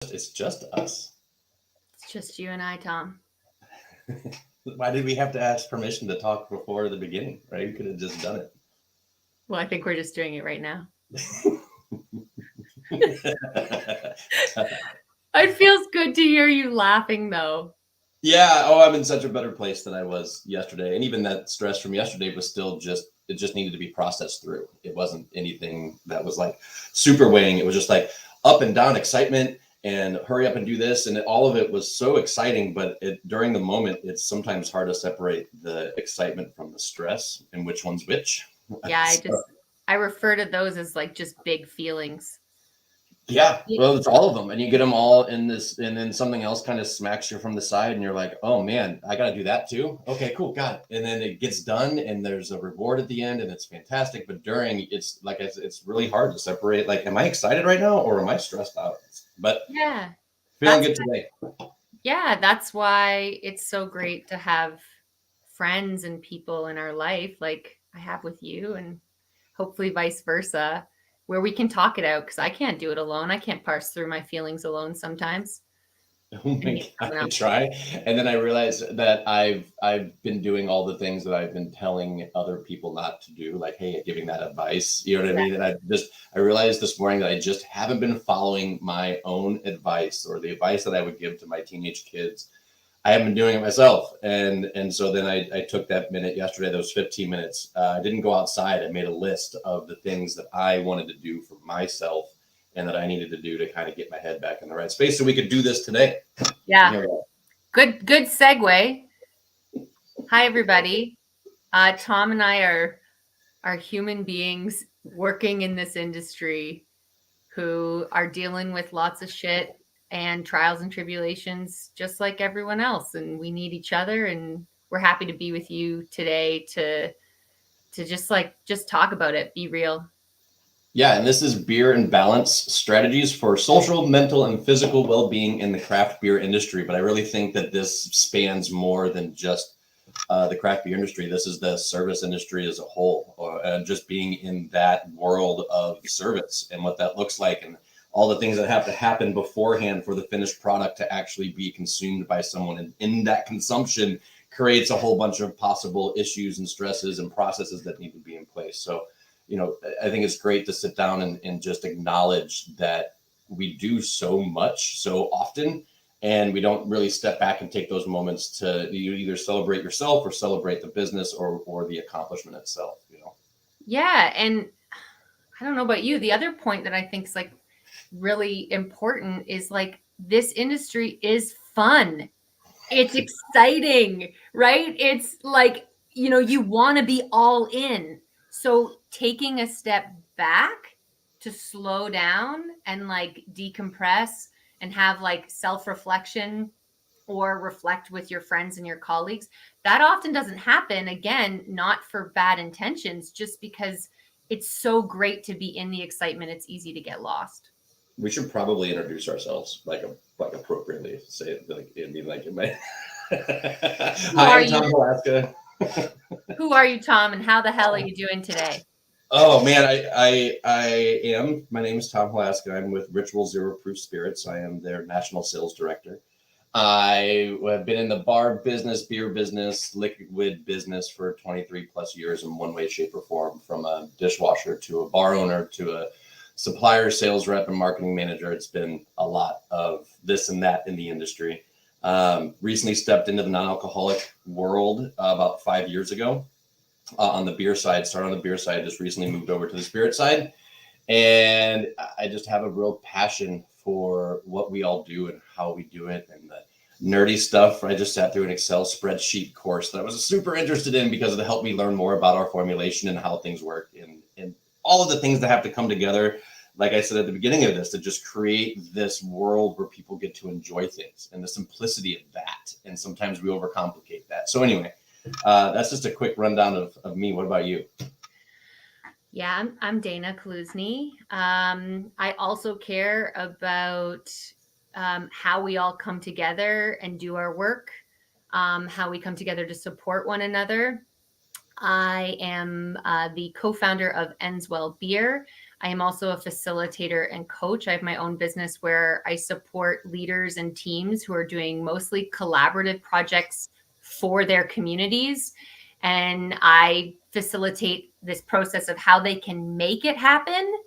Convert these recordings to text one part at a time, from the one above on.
It's just us. It's just you and I, Tom. Why did we have to ask permission to talk before the beginning, right? We could have just done Well, I think we're just doing it right now. it. It feels good to hear you laughing, though. Yeah. Oh, I'm in such a better place than I was yesterday. And even that stress from yesterday was still it just needed to be processed through. It wasn't anything that was like super weighing. It was just like up and down excitement and hurry up and do this. And all of it was so exciting. But during the moment, it's sometimes hard to separate the excitement from the stress and which one's which. Yeah, So, I refer to those as like just big feelings. yeah, Y- well, it's all of them, and you get them all in this, and then something else kind of smacks you from the side, and you're like, "Oh man, I got to do that too." Okay, cool, got it. And then it gets done, and there's a reward at the end, and it's fantastic. But during, it's like it's really hard to separate. Like, am I excited right now, or am I stressed out? But Yeah, feeling that's good today. yeah, that's why it's so great to have friends and people in our life like I have with you, and hopefully vice versa, where we can talk it out because I can't do it alone. I can't parse through my feelings alone sometimes. Oh I my need God, someone I else. try. And then I realized that I've been doing all the things that I've been telling other people not to do, like, hey, giving that advice. You know what I mean? And I realized this morning that I just haven't been following my own advice or the advice that I would give to my teenage kids. I haven't been doing it myself. And so then I took that minute yesterday, those 15 minutes. I didn't go outside. I made a list of the things that I wanted to do for myself and that I needed to do to kind of get my head back in the right space so we could do this today. And Yeah, here we are. good segue. Hi everybody. Tom and I are human beings working in this industry who are dealing with lots of shit and trials and tribulations just like everyone else, and we need each other, and we're happy to be with you today to just talk about it, be real. Yeah, and this is Beer and Balance Strategies for Social, Mental, and Physical Well-Being in the Craft Beer Industry. But I really think that this spans more than just the craft beer industry. This is the service industry as a whole, just being in that world of service and what that looks like, and all the things that have to happen beforehand for the finished product to actually be consumed by someone. And in that consumption creates a whole bunch of possible issues and stresses and processes that need to be in place. So, I think it's great to sit down and just acknowledge that we do so much so often, and we don't really step back and take those moments to you either celebrate yourself or celebrate the business or the accomplishment itself. Yeah, and I don't know about you, the other point that I think is like really important is like this industry is fun. It's exciting, right? It's like, you want to be all in. So taking a step back to slow down and like decompress and have like self reflection or reflect with your friends and your colleagues, that often doesn't happen. Again, not for bad intentions, just because it's so great to be in the excitement. It's easy to get lost. We should probably introduce ourselves like appropriately. Say it like it'd be like it might. Who Hi, are I'm Tom you? Alaska. Who are you, Tom? And how the hell are you doing today? Oh man, I am. My name is Tom Halaska. I'm with Ritual Zero Proof Spirits. I am their national sales director. I have been in the bar business, beer business, liquid business for 23 plus years in one way, shape, or form, from a dishwasher to a bar owner to a supplier, sales rep, and marketing manager. It's been a lot of this and that in the industry. Recently stepped into the non-alcoholic world about 5 years ago on the beer side, started on the beer side, just recently moved over to the spirit side. And I just have a real passion for what we all do and how we do it and the nerdy stuff. I just sat through an Excel spreadsheet course that I was super interested in because it helped me learn more about our formulation and how things work and all of the things that have to come together. Like I said at the beginning of this, to just create this world where people get to enjoy things and the simplicity of that. And sometimes we overcomplicate that. So anyway, that's just a quick rundown of me. What about you? Yeah, I'm Dana Kaluzny. I also care about how we all come together and do our work, how we come together to support one another. I am the co founder of Enswell Beer. I am also a facilitator and coach. I have my own business where I support leaders and teams who are doing mostly collaborative projects for their communities. And I facilitate this process of how they can make it happen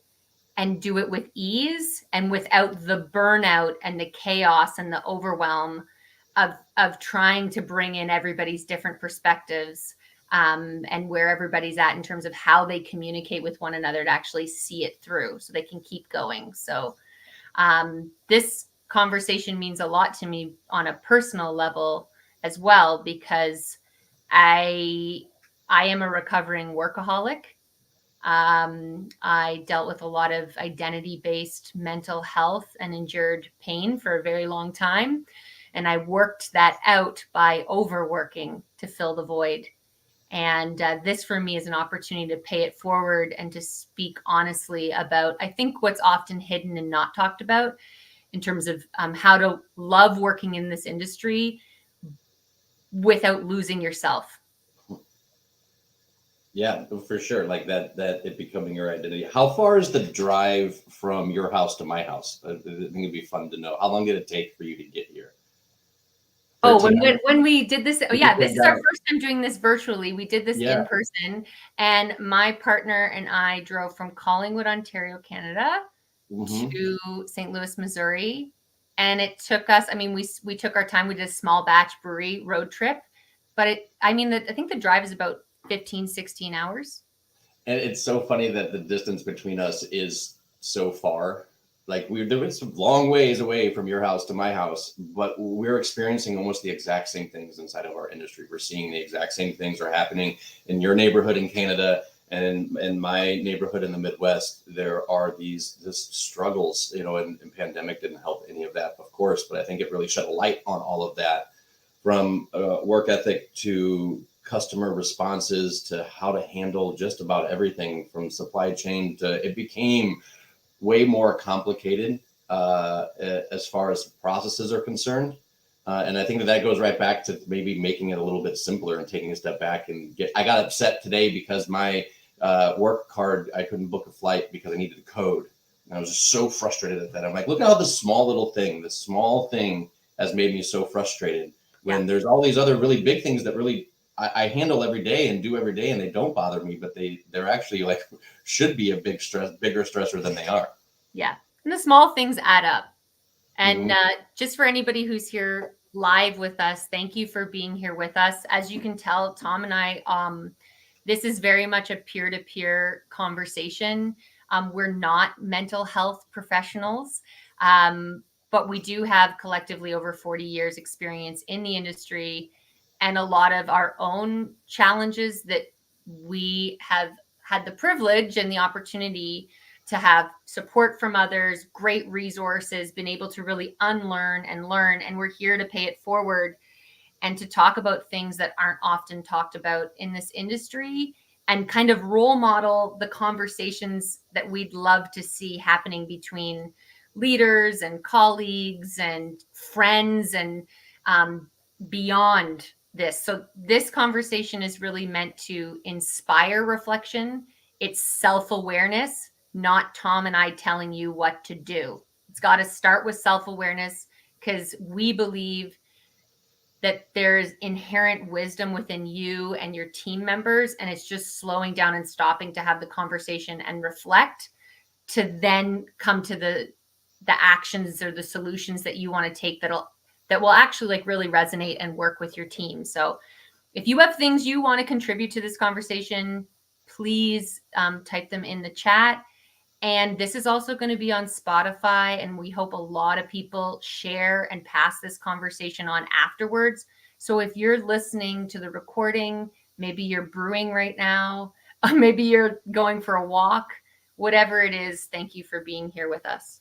and do it with ease and without the burnout and the chaos and the overwhelm of trying to bring in everybody's different perspectives, and where everybody's at in terms of how they communicate with one another to actually see it through so they can keep going. So this conversation means a lot to me on a personal level as well, because I am a recovering workaholic. I dealt with a lot of identity-based mental health and endured pain for a very long time. And I worked that out by overworking to fill the void. And this for me is an opportunity to pay it forward and to speak honestly about, I think, what's often hidden and not talked about in terms of how to love working in this industry without losing yourself. Yeah, for sure. Like that it becoming your identity. How far is the drive from your house to my house? I think it'd be fun to know. How long did it take for you to get here? Oh, 13 hours? when we did this, oh You yeah, said this is our that. first time doing this virtually. We did this Yeah. in person, and my partner and I drove from Collingwood, Ontario, Canada, Hmm. to St. Louis, Missouri, and it took us. I mean, we took our time. We did a small batch brewery road trip, but I think the drive is about 15, 16 hours. And it's so funny that the distance between us is so far. Like we're doing some long ways away from your house to my house, but we're experiencing almost the exact same things inside of our industry. We're seeing the exact same things are happening in your neighborhood in Canada and in my neighborhood in the Midwest. There are these struggles, and pandemic didn't help any of that, of course, but I think it really shed a light on all of that, from work ethic to customer responses to how to handle just about everything from supply chain to it became way more complicated as far as processes are concerned. And I think that goes right back to maybe making it a little bit simpler and taking a step back I got upset today because my work card, I couldn't book a flight because I needed a code. And I was just so frustrated at that. I'm like, look at how this small thing has made me so frustrated when there's all these other really big things that really I handle every day and do every day, and they don't bother me, but they're actually like should be a bigger stressor than they are. Yeah, and the small things add up. And Mhm. just for anybody who's here live with us, thank you for being here with us. As you can tell, Tom and I, this is very much a peer-to-peer conversation. We're not mental health professionals, but we do have collectively over 40 years experience in the industry and a lot of our own challenges that we have had the privilege and the opportunity to have support from others, great resources, been able to really unlearn and learn. And we're here to pay it forward and to talk about things that aren't often talked about in this industry and kind of role model the conversations that we'd love to see happening between leaders and colleagues and friends and beyond this. So this conversation is really meant to inspire reflection. It's self-awareness, not Tom and I telling you what to do. It's got to start with self-awareness because we believe that there's inherent wisdom within you and your team members, and it's just slowing down and stopping to have the conversation and reflect to then come to the actions or the solutions that you want to take that will actually like really resonate and work with your team. So if you have things you want to contribute to this conversation, please type them in the chat. And this is also going to be on Spotify. And we hope a lot of people share and pass this conversation on afterwards. So if you're listening to the recording, maybe you're brewing right now, maybe you're going for a walk, whatever it is, thank you for being here with us.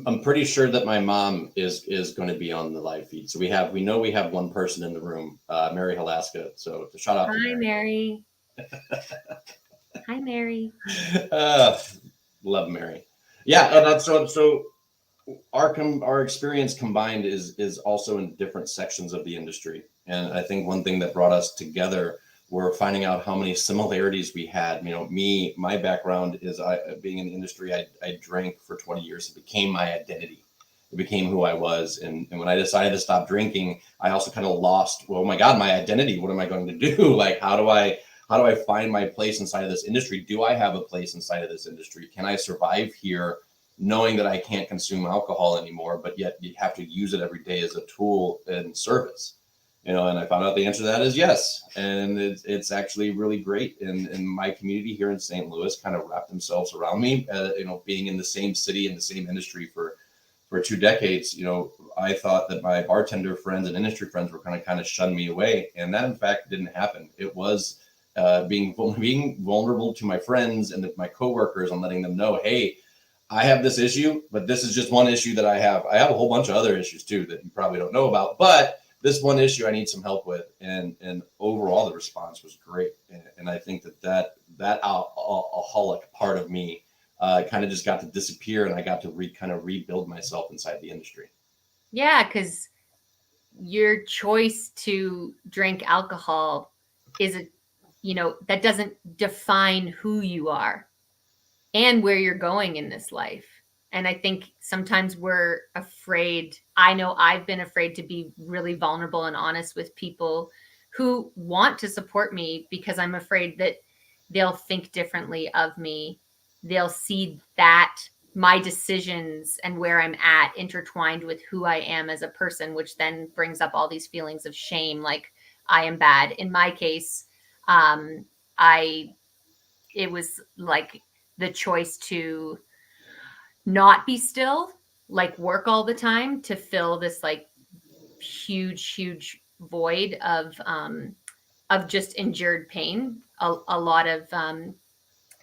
I'm pretty sure that my mom is going to be on the live feed. So we know we have one person in the room, Mary Halaska. So to shout out to Mary. Hi, Mary. Love Mary. Yeah, and that's so our experience combined is also in different sections of the industry. And I think one thing that brought us together were finding out how many similarities we had. My background is being in the industry. I drank for 20 years. It became my identity. It became who I was. And when I decided to stop drinking, I also kind of lost, oh my God, my identity. What am I going to do? Like, how do I find my place inside of this industry? Do I have a place inside of this industry? Can I survive here knowing that I can't consume alcohol anymore, but yet you have to use it every day as a tool and service? And I found out the answer to that is yes. And it's actually really great. And my community here in St. Louis kind of wrapped themselves around me, being in the same city, in the same industry for 2 decades. I thought that my bartender friends and industry friends were going to kind of shun me away. And that in fact didn't happen. It was being vulnerable to my friends and my coworkers and letting them know, hey, I have this issue, but this is just one issue that I have. I have a whole bunch of other issues too that you probably don't know about, but this one issue I need some help with. And overall the response was great. And I think that alcoholic part of me kind of just got to disappear, and I got to kind of rebuild myself inside the industry. Yeah, because your choice to drink alcohol is that doesn't define who you are and where you're going in this life. And I think sometimes we're afraid. I know I've been afraid to be really vulnerable and honest with people who want to support me, because I'm afraid that they'll think differently of me. They'll see that my decisions and where I'm at intertwined with who I am as a person, which then brings up all these feelings of shame, like I am bad. In my case, it was like the choice to not be still, like work all the time, to fill this like huge void of just endured pain. A lot of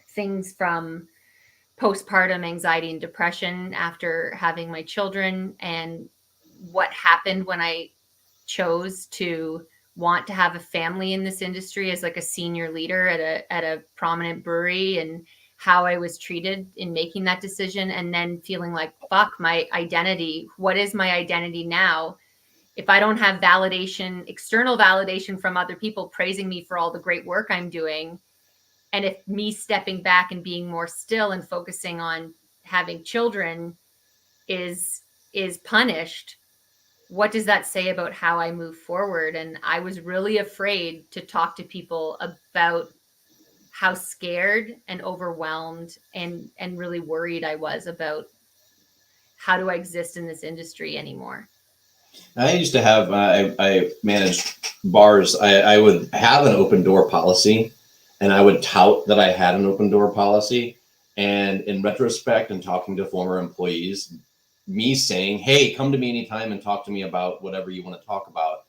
things from postpartum anxiety and depression after having my children, and what happened when I chose to want to have a family in this industry as like a senior leader at a prominent brewery, and how I was treated in making that decision, and then feeling like, fuck, my identity. What is my identity now? If I don't have validation, external validation from other people praising me for all the great work I'm doing, and if me stepping back and being more still and focusing on having children is punished, what does that say about how I move forward? And I was really afraid to talk to people about how scared and overwhelmed and really worried I was about how do I exist in this industry anymore. I used to have, I managed bars. I would have an open door policy, and I would tout that I had an open door policy. And in retrospect, and talking to former employees, me saying, hey, come to me anytime and talk to me about whatever you want to talk about,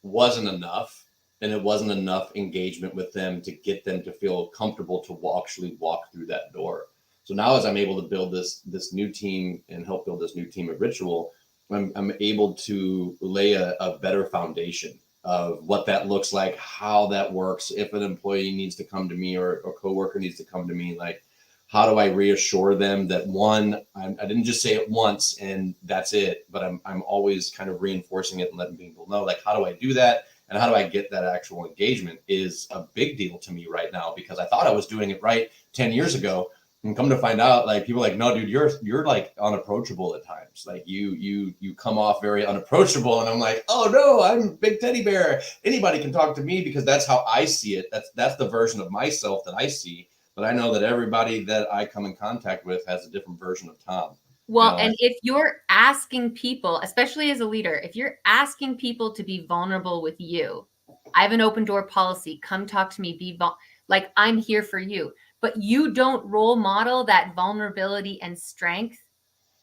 wasn't enough. And it wasn't enough engagement with them to get them to feel comfortable to actually walk through that door. So now, as I'm able to build this new team and help build this new team at Ritual, I'm able to lay a better foundation of what that looks like, how that works. If an employee needs to come to me, or a coworker needs to come to me, like, how do I reassure them that, one, I didn't just say it once and that's it, but I'm always kind of reinforcing it and letting people know, like, how do I do that? And how do I get that actual engagement is a big deal to me right now, because I thought I was doing it right 10 years ago. And come to find out, like, people are like, no, dude, you're like unapproachable at times. Like you come off very unapproachable. And I'm like, oh no, I'm big teddy bear. Anybody can talk to me, because that's how I see it. That's the version of myself that I see. But I know that everybody that I come in contact with has a different version of Tom. Well, and if you're asking people, especially as a leader, if you're asking people to be vulnerable with you, I have an open door policy. Come talk to me. Like, I'm here for you. But you don't role model that vulnerability and strength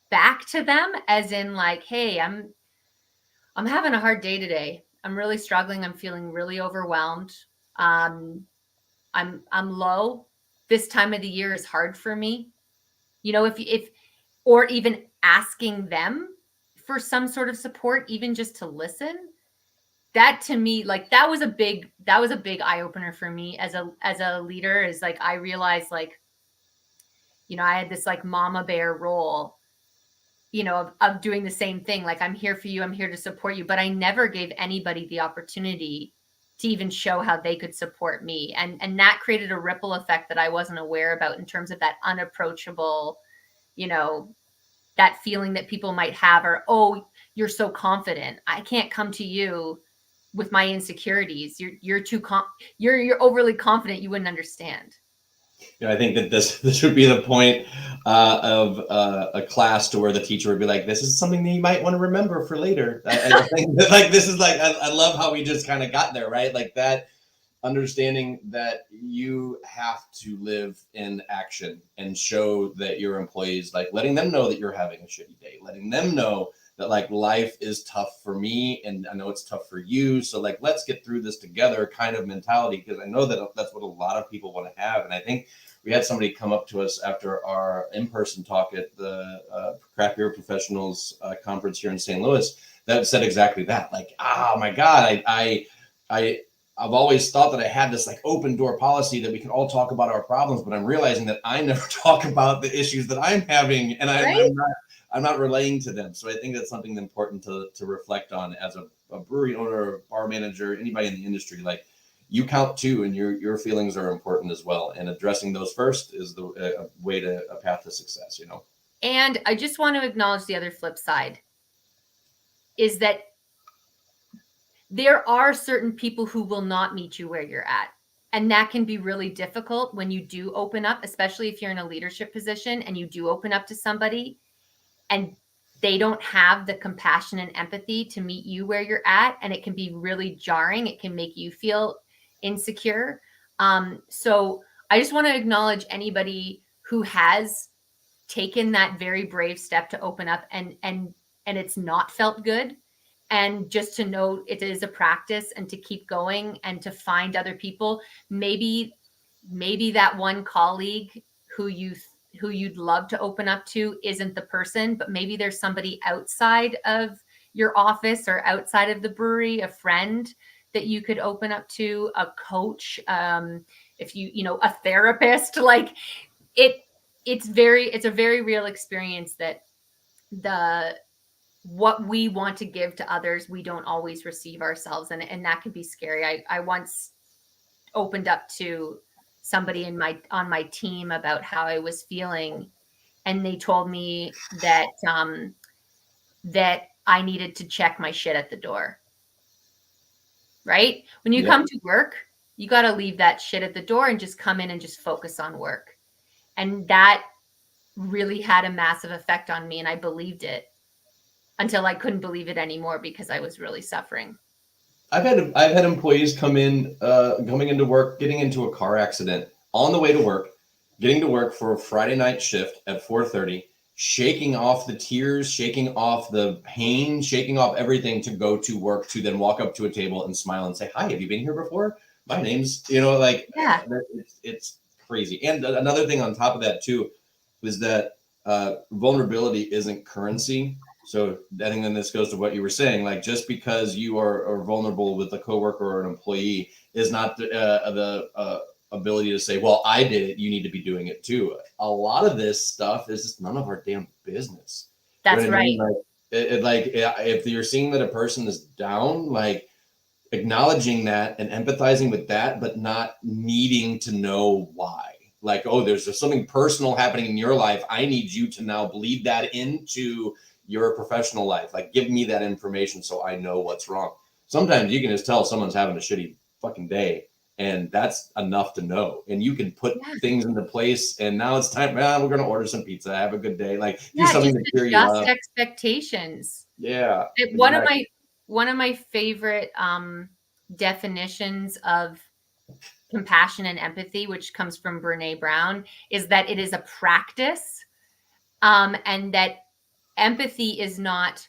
back to them, as in like, hey, I'm having a hard day today. I'm really struggling. I'm feeling really overwhelmed. I'm low. This time of the year is hard for me. If or even asking them for some sort of support, even just to listen. That, to me, like, that was a big eye opener for me as a leader. Is like, I realized, like, I had this like mama bear role, of doing the same thing. Like, I'm here for you. I'm here to support you. But I never gave anybody the opportunity to even show how they could support me. And that created a ripple effect that I wasn't aware about in terms of that unapproachable, you know, that feeling that people might have, or, oh, you're so confident. I can't come to you with my insecurities. You're too you're overly confident. You wouldn't understand. I think that this would be the point of a class to where the teacher would be like, "This is something that you might want to remember for later." I think that, like, this is like I love how we just kind of got there, right? Like that understanding that you have to live in action and show that your employees, like letting them know that you're having a shitty day, letting them know that like life is tough for me and I know it's tough for you. So like, let's get through this together kind of mentality, because I know that that's what a lot of people want to have. And I think we had somebody come up to us after our in-person talk at the Craft Beer Professionals conference here in St. Louis that said exactly that. Like, oh my God, I've always thought that I had this like open door policy that we can all talk about our problems, but I'm realizing that I never talk about the issues that I'm having, and Right? I'm not relaying to them. So I think that's something important to reflect on as a brewery owner, a bar manager, anybody in the industry. Like, you count too, and your feelings are important as well. And addressing those first is the way to a path to success. And I just want to acknowledge the other flip side is that there are certain people who will not meet you where you're at. And that can be really difficult when you do open up, especially if you're in a leadership position and you do open up to somebody and they don't have the compassion and empathy to meet you where you're at. And it can be really jarring. It can make you feel insecure. So I just want to acknowledge anybody who has taken that very brave step to open up and it's not felt good, and just to know it is a practice and to keep going and to find other people. Maybe that one colleague who you'd love to open up to isn't the person, but maybe there's somebody outside of your office or outside of the brewery, a friend that you could open up to, a coach, if a therapist. Like, it's a very real experience that what we want to give to others, we don't always receive ourselves. And that can be scary. I once opened up to somebody on my team about how I was feeling. And they told me that, that I needed to check my shit at the door. Right? When you come to work, you got to leave that shit at the door and just come in and just focus on work. And that really had a massive effect on me. And I believed it until I couldn't believe it anymore because I was really suffering. I've had employees coming into work, getting into a car accident on the way to work, getting to work for a Friday night shift at 4:30, shaking off the tears, shaking off the pain, shaking off everything to go to work, to then walk up to a table and smile and say, "Hi, have you been here before? My name's," Yeah. it's crazy. And another thing on top of that too is that vulnerability isn't currency. So I think then this goes to what you were saying, like, just because you are vulnerable with a coworker or an employee is not the ability to say, well, I did it, you need to be doing it too. A lot of this stuff is just none of our damn business. That's You know what I mean? right. Like, if you're seeing that a person is down, like, acknowledging that and empathizing with that, but not needing to know why. Like, oh, there's something personal happening in your life. I need you to now bleed that into your professional life. Like, give me that information so I know what's wrong. Sometimes you can just tell someone's having a shitty fucking day, and that's enough to know. And you can put things into place, and now it's time. We're going to order some pizza. Have a good day. Like, do something to cheer you up. Expectations. Yeah. One of my favorite definitions of compassion and empathy, which comes from Brene Brown, is that it is a practice, and that empathy is not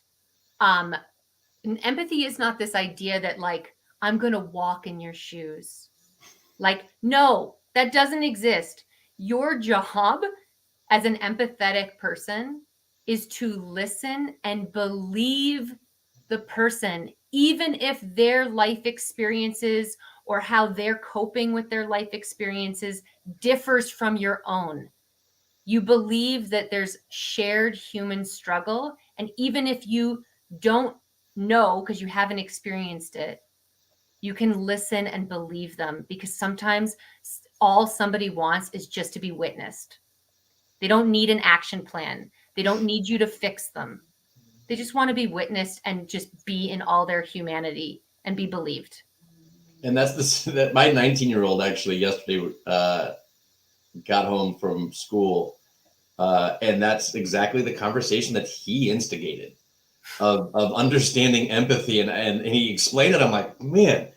this idea that, like, I'm going to walk in your shoes. Like, no, that doesn't exist. Your job as an empathetic person is to listen and believe the person, even if their life experiences or how they're coping with their life experiences differs from your own. You believe that there's shared human struggle. And even if you don't know because you haven't experienced it, You can listen and believe them, because sometimes all somebody wants is just to be witnessed. They don't need an action plan. They don't need you to fix them. They just want to be witnessed and just be in all their humanity and be believed. And that my 19-year-old actually yesterday got home from school, and that's exactly the conversation that he instigated of understanding empathy, and he explained it. I'm like, man,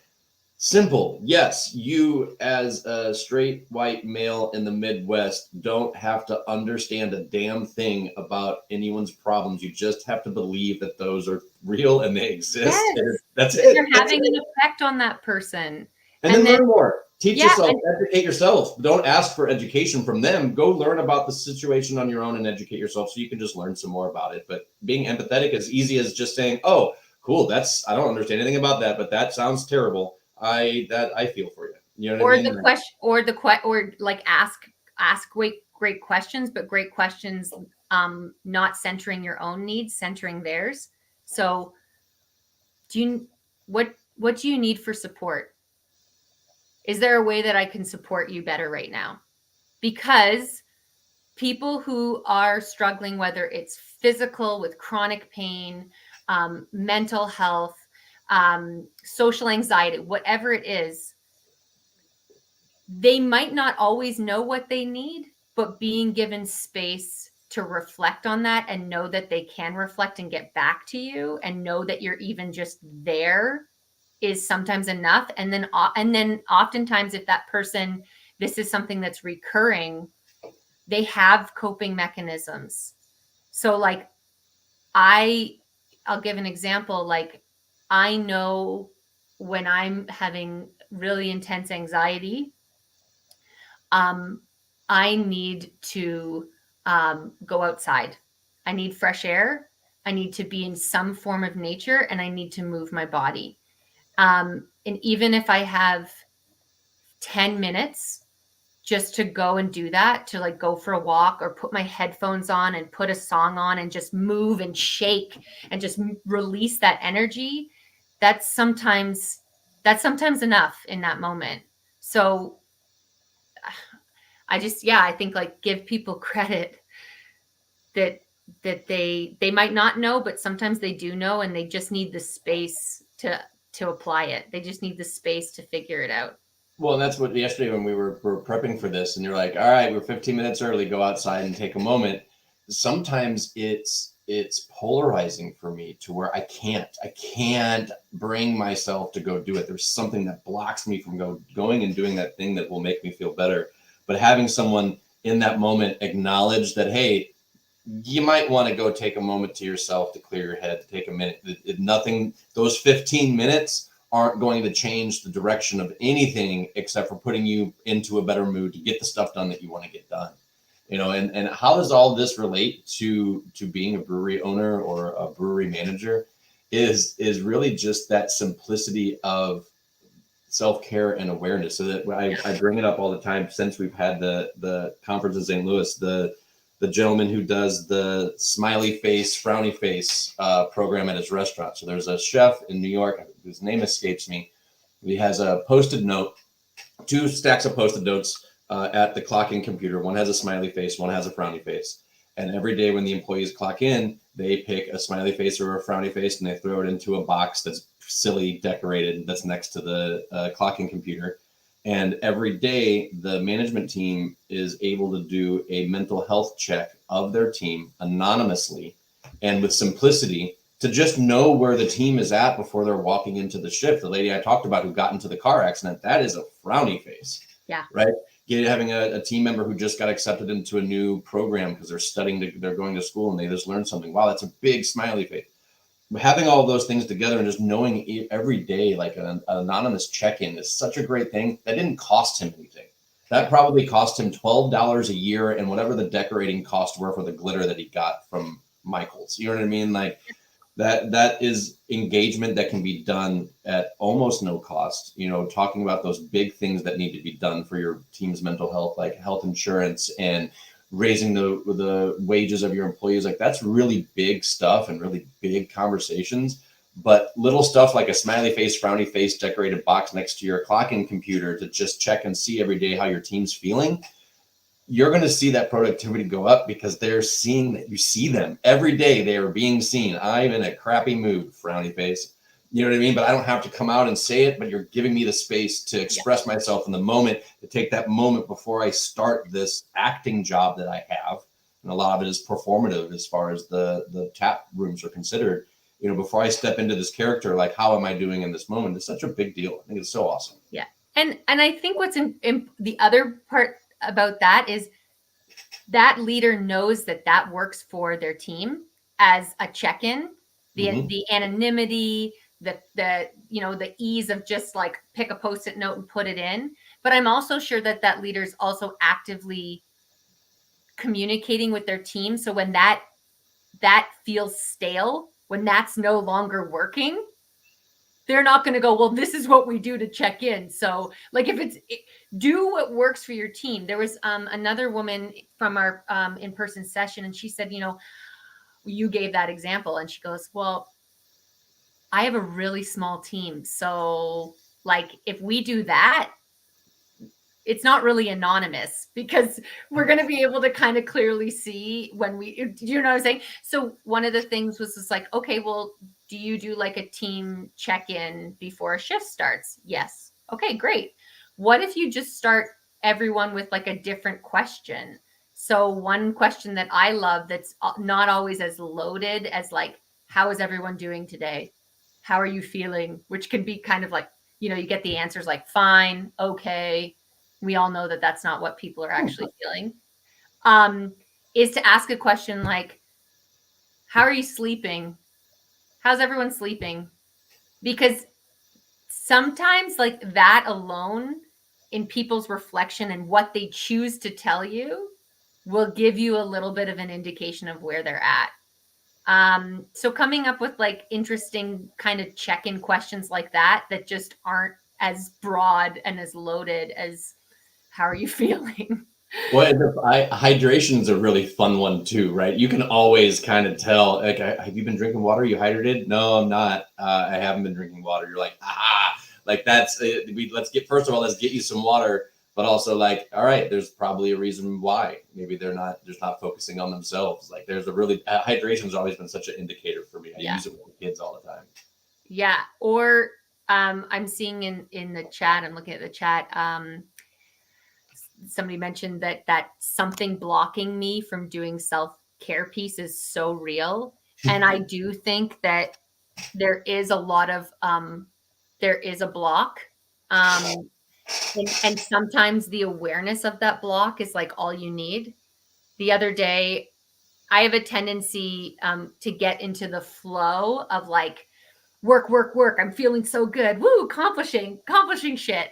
simple. Yes, you as a straight white male in the Midwest don't have to understand a damn thing about anyone's problems. You just have to believe that those are real and they exist. Yes. And that's it. You're That's having it. an effect on that person. And then learn more. Teach Yeah, yourself, educate yourself. Don't ask for education from them. Go learn about the situation on your own and educate yourself so you can just learn some more about it. But being empathetic is easy as just saying, oh, cool, I don't understand anything about that, but that sounds terrible. I feel for you. You know what I mean? Or like ask great questions, but great questions, not centering your own needs, centering theirs. So what do you need for support? Is there a way that I can support you better right now? Because people who are struggling, whether it's physical with chronic pain, mental health, social anxiety, whatever it is, they might not always know what they need, but being given space to reflect on that and know that they can reflect and get back to you and know that you're even just there is sometimes enough. And then oftentimes, if that person, this is something that's recurring, they have coping mechanisms. So like I'll give an example. Like, I know when I'm having really intense anxiety, I need to go outside. I need fresh air. I need to be in some form of nature, and I need to move my body. And even if I have 10 minutes just to go and do that, to like go for a walk or put my headphones on and put a song on and just move and shake and just release that energy, that's sometimes enough in that moment. So I think like give people credit that they might not know, but sometimes they do know, and they just need the space to apply it. They just need the space to figure it out. Well, that's what yesterday when we were prepping for this, and you're like, all right, we're 15 minutes early, go outside and take a moment. Sometimes it's polarizing for me to where I can't bring myself to go do it. There's something that blocks me from going and doing that thing that will make me feel better. But having someone in that moment acknowledge that, hey, you might want to go take a moment to yourself to clear your head, to take a minute. Nothing, those 15 minutes aren't going to change the direction of anything except for putting you into a better mood to get the stuff done that you want to get done. And how does all this relate to being a brewery owner or a brewery manager is really just that simplicity of self-care and awareness. So that I bring it up all the time since we've had the conference in St. Louis, the gentleman who does the smiley face, frowny face program at his restaurant. So there's a chef in New York, whose name escapes me. He has a Post-it note, 2 stacks of Post-it notes at the clock-in computer. One has a smiley face, one has a frowny face. And every day when the employees clock in, they pick a smiley face or a frowny face, and they throw it into a box that's silly decorated that's next to the clock-in computer. And every day, the management team is able to do a mental health check of their team anonymously and with simplicity to just know where the team is at before they're walking into the shift. The lady I talked about who got into the car accident, that is a frowny face. Yeah. Right. Having a team member who just got accepted into a new program because they're studying, they're going to school and they just learned something. Wow, that's a big smiley face. Having all of those things together and just knowing every day, like an anonymous check-in, is such a great thing. That didn't cost him anything. That probably cost him $12 a year and whatever the decorating costs were for the glitter that he got from Michael's. You know what I mean? Like that is engagement that can be done at almost no cost. Talking about those big things that need to be done for your team's mental health, like health insurance and raising the wages of your employees. Like that's really big stuff and really big conversations. But little stuff like a smiley face, frowny face, decorated box next to your clocking computer to just check and see every day how your team's feeling, you're going to see that productivity go up because they're seeing that you see them every day. They are being seen. I'm in a crappy mood, frowny face. You know what I mean? But I don't have to come out and say it, but you're giving me the space to express myself in the moment, to take that moment before I start this acting job that I have. And a lot of it is performative as far as the tap rooms are considered. You know, before I step into this character, like, how am I doing in this moment? It's such a big deal. I think it's so awesome. Yeah. And I think what's in the other part about that is that leader knows that that works for their team as a check-in, the anonymity, the you know, the ease of just like pick a post-it note and put it in. But I'm also sure that that leader is also actively communicating with their team. So when that feels stale, when that's no longer working, they're not going to go, well, this is what we do to check in. So like do what works for your team. There was another woman from our in-person session, and she said, you know, you gave that example, and she goes, well, I have a really small team. So like if we do that, it's not really anonymous because we're going to be able to kind of clearly see when you know what I'm saying? So one of the things was just like, okay, well, do you do like a team check-in before a shift starts? Yes. Okay, great. What if you just start everyone with like a different question? So one question that I love that's not always as loaded as like, how is everyone doing today? How are you feeling? Which can be kind of like, you know, you get the answers like fine, okay. We all know that that's not what people are actually feeling. Is to ask a question like, how are you sleeping? How's everyone sleeping? Because sometimes like that alone in people's reflection and what they choose to tell you will give you a little bit of an indication of where they're at. So coming up with like interesting kind of check-in questions like that just aren't as broad and as loaded as how are you feeling? Well, hydration is a really fun one too, right? You can always kind of tell, like, have you been drinking water? Are you hydrated? No, I'm not. I haven't been drinking water. You're like, like that's it. First of all, let's get you some water, but also like, all right, there's probably a reason why. Maybe they're just not focusing on themselves. Like there's hydration has always been such an indicator for me. I use it with the kids all the time. Yeah. Or I'm seeing in the chat, I'm looking at the chat, somebody mentioned that something blocking me from doing self-care piece is so real. And I do think that there is a lot of there is a block. And sometimes the awareness of that block is like all you need. The other day, I have a tendency to get into the flow of like work. I'm feeling so good. Woo, accomplishing shit.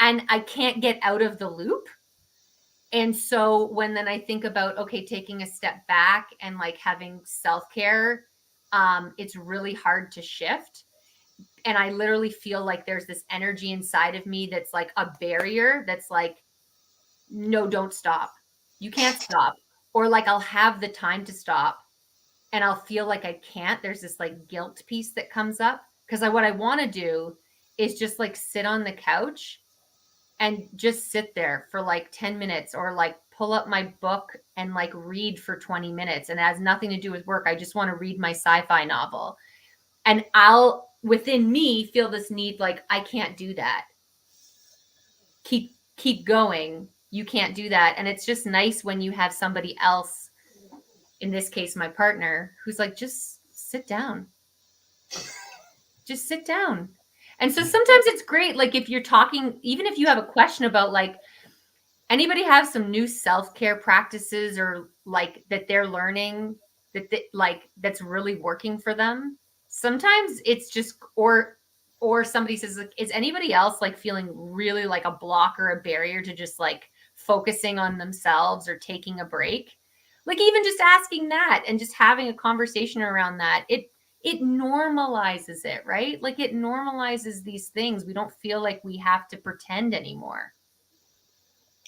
And I can't get out of the loop. And so when then I think about, okay, taking a step back and like having self-care, it's really hard to shift. And I literally feel like there's this energy inside of me that's like a barrier that's like, no, don't stop. You can't stop. Or like I'll have the time to stop and I'll feel like I can't. There's this like guilt piece that comes up because what I want to do is just like sit on the couch and just sit there for like 10 minutes or like pull up my book and like read for 20 minutes. And it has nothing to do with work. I just want to read my sci-fi novel. And I'll within me feel this need like I can't do that. Keep going. You can't do that. And it's just nice when you have somebody else, in this case my partner, who's like, just sit down. Just sit down. And so sometimes it's great, like if you're talking, even if you have a question about like, anybody have some new self-care practices or like that they're learning that's really working for them. Sometimes it's just, or somebody says, like, is anybody else like feeling really like a block or a barrier to just like focusing on themselves or taking a break? Like even just asking that and just having a conversation around that, it normalizes it, right? Like it normalizes these things. We don't feel like we have to pretend anymore.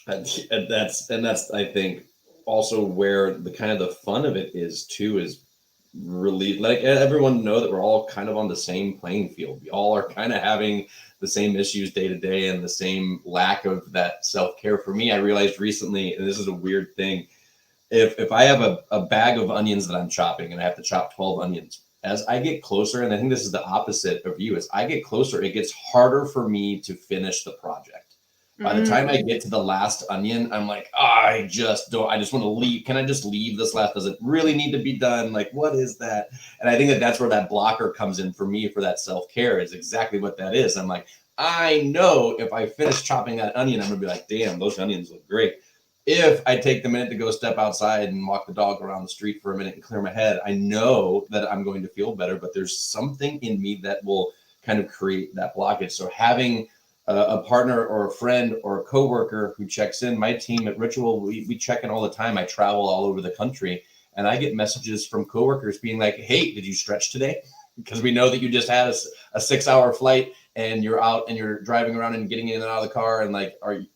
And that's I think also where the kind of the fun of it is too, is really let everyone know that we're all kind of on the same playing field. We all are kind of having the same issues day to day and the same lack of that self-care. For me, I realized recently, and this is a weird thing, if I have a bag of onions that I'm chopping and I have to chop 12 onions, as I get closer, and I think this is the opposite of you, as I get closer, it gets harder for me to finish the project. By the time I get to the last onion, I'm like, I just want to leave. Can I just leave this last? Does it really need to be done? Like, what is that? And I think that that's where that blocker comes in for me for that self-care is exactly what that is. I'm like, I know if I finish chopping that onion, I'm gonna be like, damn, those onions look great. If I take the minute to go step outside and walk the dog around the street for a minute and clear my head, I know that I'm going to feel better, but there's something in me that will kind of create that blockage. So having a partner or a friend or a coworker who checks in, my team at Ritual, we check in all the time. I travel all over the country and I get messages from coworkers being like, hey, did you stretch today? Because we know that you just had a 6-hour flight and you're out and you're driving around and getting in and out of the car. And like, are you,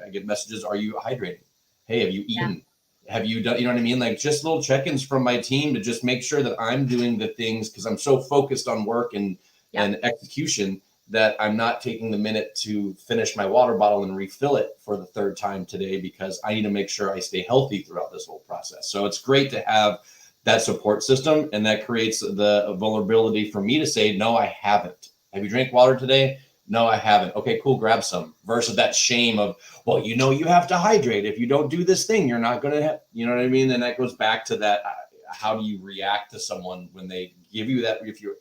I get messages, are you hydrating? Hey, have you eaten? Yeah. Have you done, you know what I mean? Like just little check-ins from my team to just make sure that I'm doing the things because I'm so focused on work and execution that I'm not taking the minute to finish my water bottle and refill it for the third time today because I need to make sure I stay healthy throughout this whole process. So it's great to have that support system, and that creates the vulnerability for me to say, no, I haven't. Have you drank water today? No, I haven't. Okay, cool, grab some. Versus that shame of, well, you have to hydrate. If you don't do this thing, you're not going to have, you know what I mean? And that goes back to that, how do you react to someone when they give you that, if you're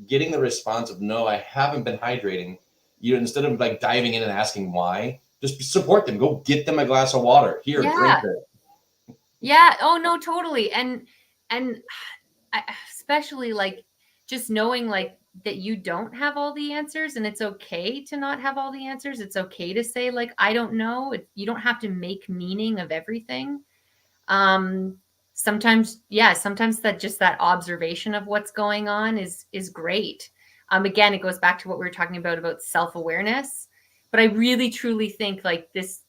getting the response of, no, I haven't been hydrating, instead of like diving in and asking why, just support them. Go get them a glass of water. Here, drink it. Yeah. Oh no, totally. And especially like just knowing like that you don't have all the answers and it's okay to not have all the answers. It's okay to say like, I don't know. You don't have to make meaning of everything. Sometimes that just that observation of what's going on is great. Again, it goes back to what we were talking about self-awareness, but I really truly think like this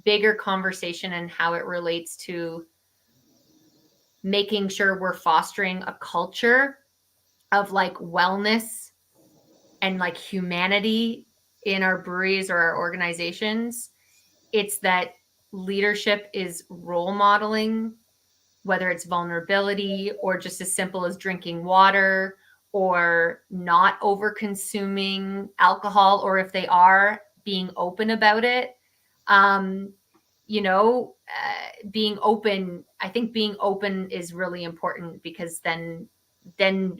bigger conversation and how it relates to making sure we're fostering a culture of like wellness and like humanity in our breweries or our organizations. It's that leadership is role modeling, whether it's vulnerability or just as simple as drinking water or not over consuming alcohol, or if they are, being open about it. Being open, I think being open is really important because then, and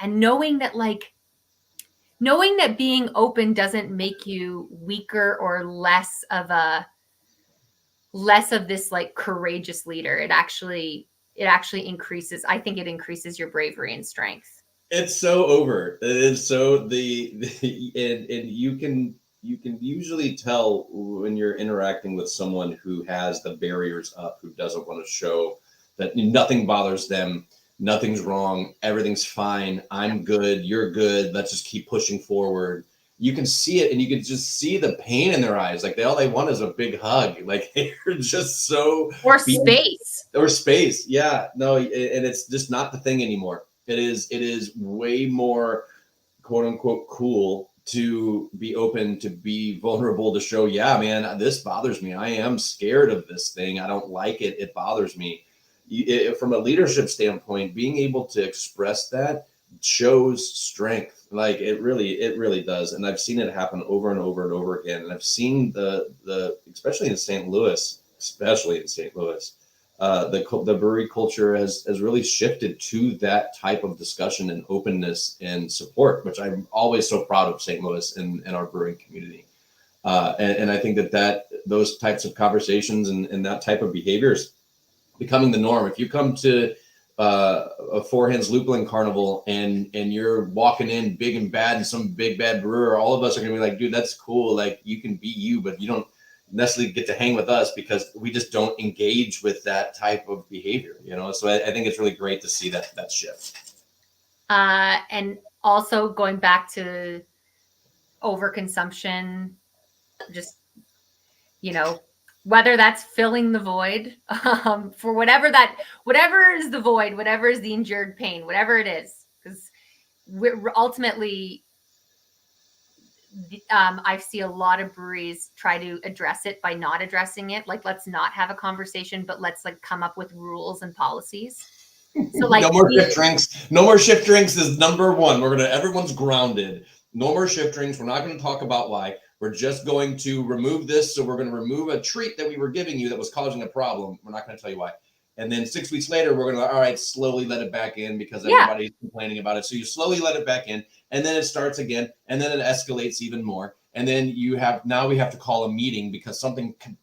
knowing that being open doesn't make you weaker or less of this like courageous leader. It actually increases, I think it increases your bravery and strength. It's so over. It is so and you can usually tell when you're interacting with someone who has the barriers up, who doesn't want to show that nothing bothers them, nothing's wrong, everything's fine, I'm good, you're good, let's just keep pushing forward. You can see it and you can just see the pain in their eyes. Like all they want is a big hug. Like they're just so space. Yeah, no, and it's just not the thing anymore. It is way more quote unquote cool to be open, to be vulnerable, to show, yeah, man, this bothers me. I am scared of this thing. I don't like it. It bothers me. From a leadership standpoint, being able to express that shows strength. Like it really does. And I've seen it happen over and over and over again. And I've seen the especially in St. Louis, the brewery culture has really shifted to that type of discussion and openness and support, which I'm always so proud of St. Louis and our brewing community. And I think that those types of conversations and that type of behaviors becoming the norm. If you come to a Four Hands Lupulin Carnival and you're walking in big and bad and some big bad brewer, all of us are gonna be like, dude, that's cool. Like you can be you, but you don't necessarily get to hang with us because we just don't engage with that type of behavior, So I think it's really great to see that shift. And also going back to overconsumption, just whether that's filling the void for whatever is the void, whatever is the endured pain, whatever it is, because we're ultimately, I see a lot of breweries try to address it by not addressing it. Like, let's not have a conversation, but let's like come up with rules and policies. So like, no more shift drinks. No more shift drinks is number one. Everyone's grounded. No more shift drinks. We're not going to talk about why. We're just going to remove this. So we're going to remove a treat that we were giving you that was causing a problem. We're not going to tell you why. And then 6 weeks later, we're going to, all right, slowly let it back in because everybody's complaining about it. So you slowly let it back in, and then it starts again, and then it escalates even more. And then we have to call a meeting because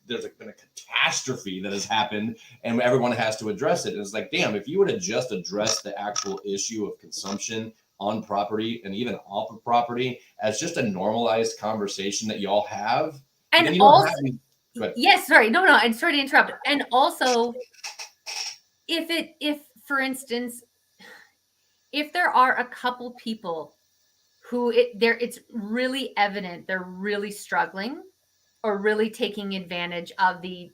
there's been a catastrophe that has happened, and everyone has to address it. And it's like, damn, if you would have just addressed the actual issue of consumption on property and even off of property as just a normalized conversation that y'all have. And also, yes, sorry, no, and sorry to interrupt. And also, if for instance, if there are a couple people who it's really evident they're really struggling or really taking advantage of the,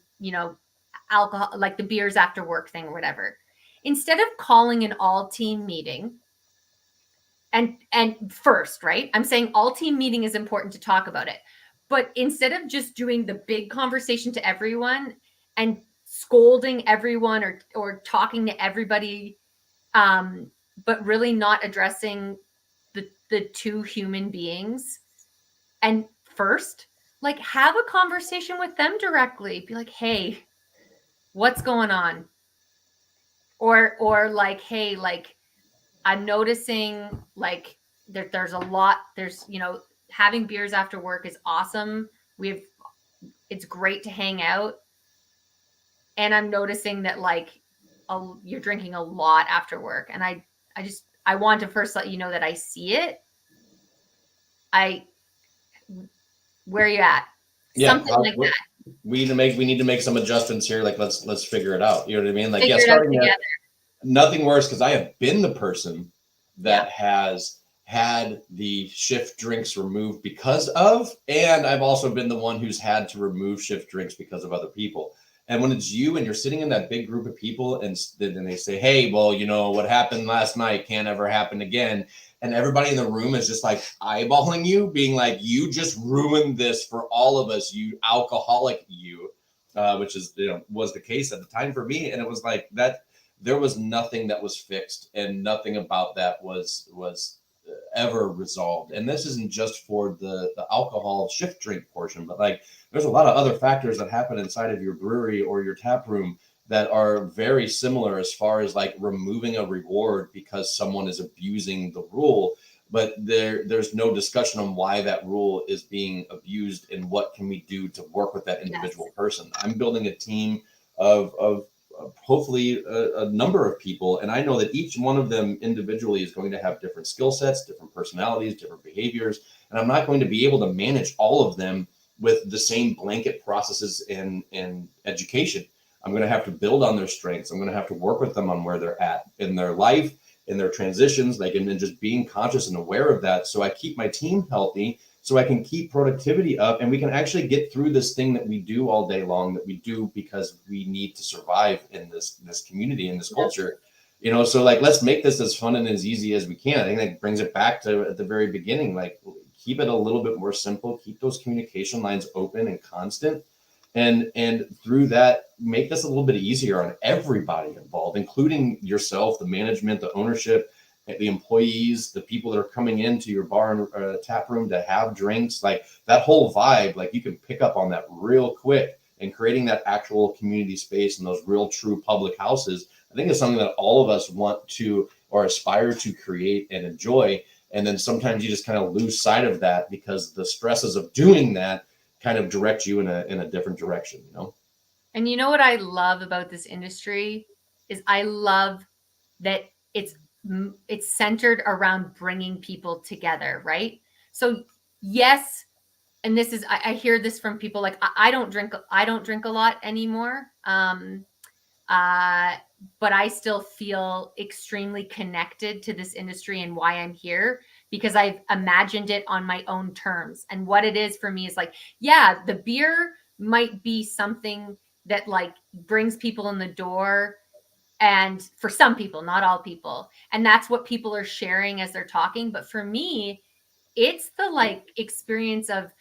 alcohol, like the beers after work thing or whatever, instead of calling an all team meeting, and first, right, I'm saying all team meeting is important to talk about it, but instead of just doing the big conversation to everyone and scolding everyone or talking to everybody, but really not addressing the two human beings, and first, like, have a conversation with them directly. Be like, hey, what's going on? Or like, hey, like, I'm noticing like there's having beers after work is awesome. It's great to hang out. And I'm noticing that like you're drinking a lot after work. And I want to first let you know that I see it. Where are you at? Yeah, something like that. We need to make some adjustments here. Like let's figure it out. You know what I mean? Like, Figure yeah, it out starting there, together. nothing worse, because I have been the person that has had the shift drinks removed because of, and I've also been the one who's had to remove shift drinks because of other people. And when it's you and you're sitting in that big group of people and then they say, hey, well, what happened last night can't ever happen again. And everybody in the room is just like eyeballing you, being like, you just ruined this for all of us, you alcoholic, which is, was the case at the time for me. And it was like that. There was nothing that was fixed, and nothing about that was ever resolved. And this isn't just for the alcohol shift drink portion, but like there's a lot of other factors that happen inside of your brewery or your tap room that are very similar as far as like removing a reward because someone is abusing the rule. But there's no discussion on why that rule is being abused and what can we do to work with that individual person. I'm building a team of hopefully a number of people. And I know that each one of them individually is going to have different skill sets, different personalities, different behaviors. And I'm not going to be able to manage all of them with the same blanket processes and education. I'm going to have to build on their strengths. I'm going to have to work with them on where they're at in their life, in their transitions, like, and then just being conscious and aware of that. So I keep my team healthy, so I can keep productivity up, and we can actually get through this thing that we do all day long, that we do because we need to survive in this community, in this culture. So like, let's make this as fun and as easy as we can. I think that brings it back to at the very beginning, like keep it a little bit more simple, keep those communication lines open and constant. And through that, make this a little bit easier on everybody involved, including yourself, the management, the ownership, the employees, the people that are coming into your bar and tap room to have drinks. Like that whole vibe, like you can pick up on that real quick. And creating that actual community space and those real true public houses, I think is something that all of us want to or aspire to create and enjoy. And then sometimes you just kind of lose sight of that because the stresses of doing that kind of direct you in a different direction, And you know what I love about this industry is I love that it's centered around bringing people together, right? So yes, and this is I hear this from people like I don't drink a lot anymore, but I still feel extremely connected to this industry and why I'm here, because I've imagined it on my own terms. And what it is for me is like, yeah, the beer might be something that like brings people in the door. And for some people, not all people. And that's what people are sharing as they're talking. But for me, it's the like experience of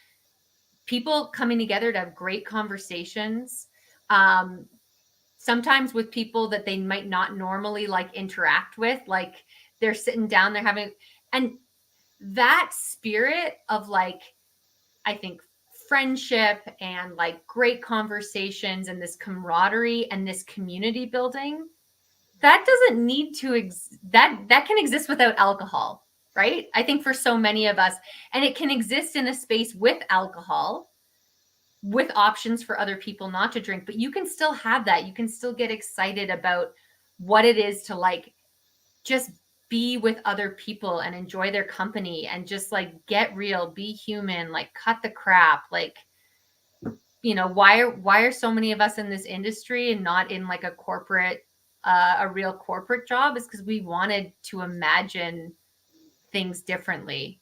people coming together to have great conversations. Sometimes with people that they might not normally like interact with, like they're sitting down, they're having, and that spirit of like, I think friendship and like great conversations and this camaraderie and this community building, that doesn't need to that can exist without alcohol, right? I think for so many of us, and it can exist in a space with alcohol, with options for other people not to drink, but you can still have that. You can still get excited about what it is to like just be with other people and enjoy their company and just like get real, be human, like cut the crap. Like, you know, why are so many of us in this industry and not in like a corporate a real corporate job? Is because we wanted to imagine things differently,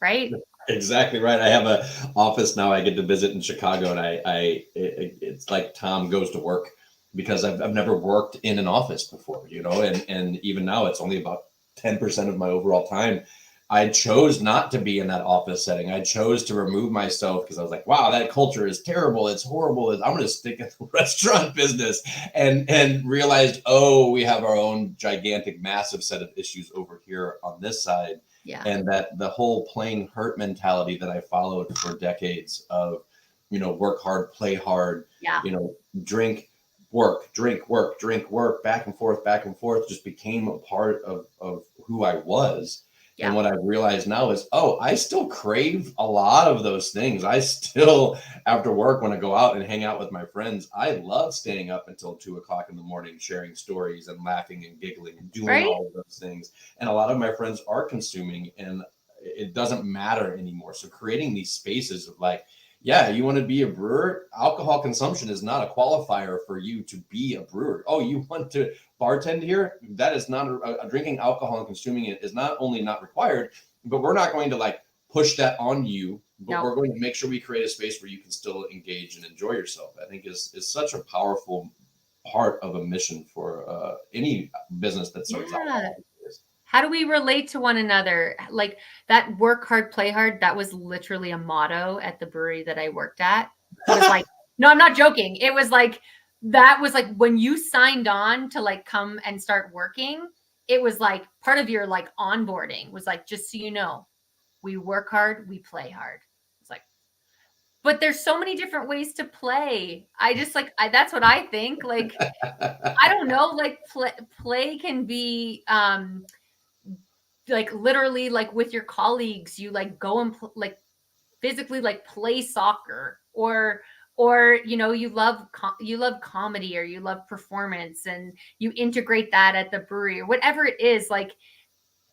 right? Exactly right. I have a office now I get to visit in Chicago, and it's like Tom goes to work, because I've never worked in an office before, you know, and even now it's only about 10% of my overall time. I chose not to be in that office setting. I chose to remove myself because I was like, wow, that culture is terrible. It's horrible. I'm going to stick in the restaurant business, and realized, oh, we have our own gigantic, massive set of issues over here on this side. Yeah. And that the whole playing hurt mentality that I followed for decades of, you know, work hard, play hard, Yeah. you know, drink, work, drink, work, drink, work, back and forth, just became a part of who I was. Yeah. And what I realize now is, oh, I still crave a lot of those things. I still, after work, when I go out and hang out with my friends, I love staying up until 2 o'clock in the morning, sharing stories and laughing and giggling and doing Right? all of those things. And a lot of my friends are consuming, and it doesn't matter anymore. So creating these spaces of like, yeah, you want to be a brewer? Alcohol consumption is not a qualifier for you to be a brewer. Oh, you want to bartend here? That is not a drinking alcohol and consuming it is not only not required, but we're not going to like push that on you, but No. we're going to make sure we create a space where you can still engage and enjoy yourself. I think is such a powerful part of a mission for any business that starts Yeah. out. How do we relate to one another? Like that work hard, play hard, that was literally a motto at the brewery that I worked at. It was like, no, I'm not joking. It was like, that was like when you signed on to like come and start working, it was like part of your like onboarding was like, just so you know, we work hard, we play hard. It's like, but there's so many different ways to play. I just like, that's what I think. Like, I don't know, like play can be, like literally like with your colleagues, you like go and like physically like play soccer, or you know, you love comedy, or you love performance and you integrate that at the brewery or whatever it is. Like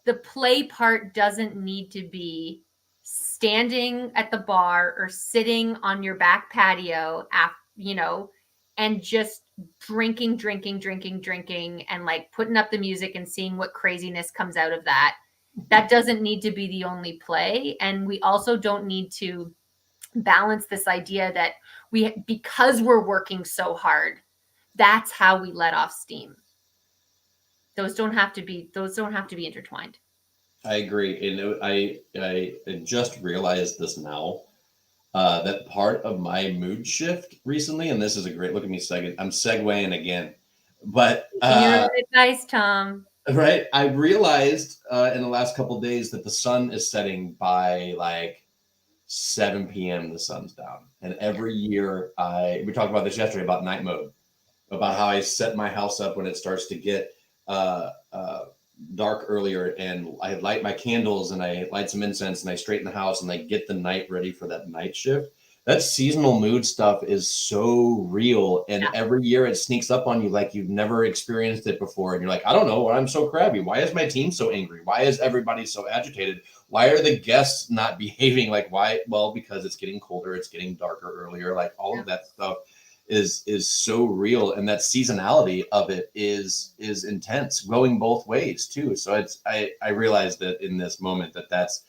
the play part doesn't need to be standing at the bar or sitting on your back patio after, you know, and just drinking and like putting up the music and seeing what craziness comes out of that. That doesn't need to be the only play. And we also don't need to balance this idea that because we're working so hard, that's how we let off steam. Those don't have to be intertwined. I agree, and I just realized this now. That part of my mood shift recently, and this is a great look at me second. I'm segueing again, but Your advice, Tom. right. I realized in the last couple of days that the sun is setting by like 7 p.m. The sun's down, and every year we talked about this yesterday about night mode, about how I set my house up when it starts to get uh, uh, dark earlier, and I light my candles and I light some incense and I straighten the house and I get the night ready for that night shift. That seasonal mood stuff is so real, and every year it sneaks up on you like you've never experienced it before, and you're like, I don't know, I'm so crabby. Why is my team so angry? Why is everybody so agitated? Why are the guests not behaving? Like, why? Well, because it's getting colder, it's getting darker earlier, like all of that stuff is so real, and that seasonality of it is intense, going both ways too. So I realized that in this moment that's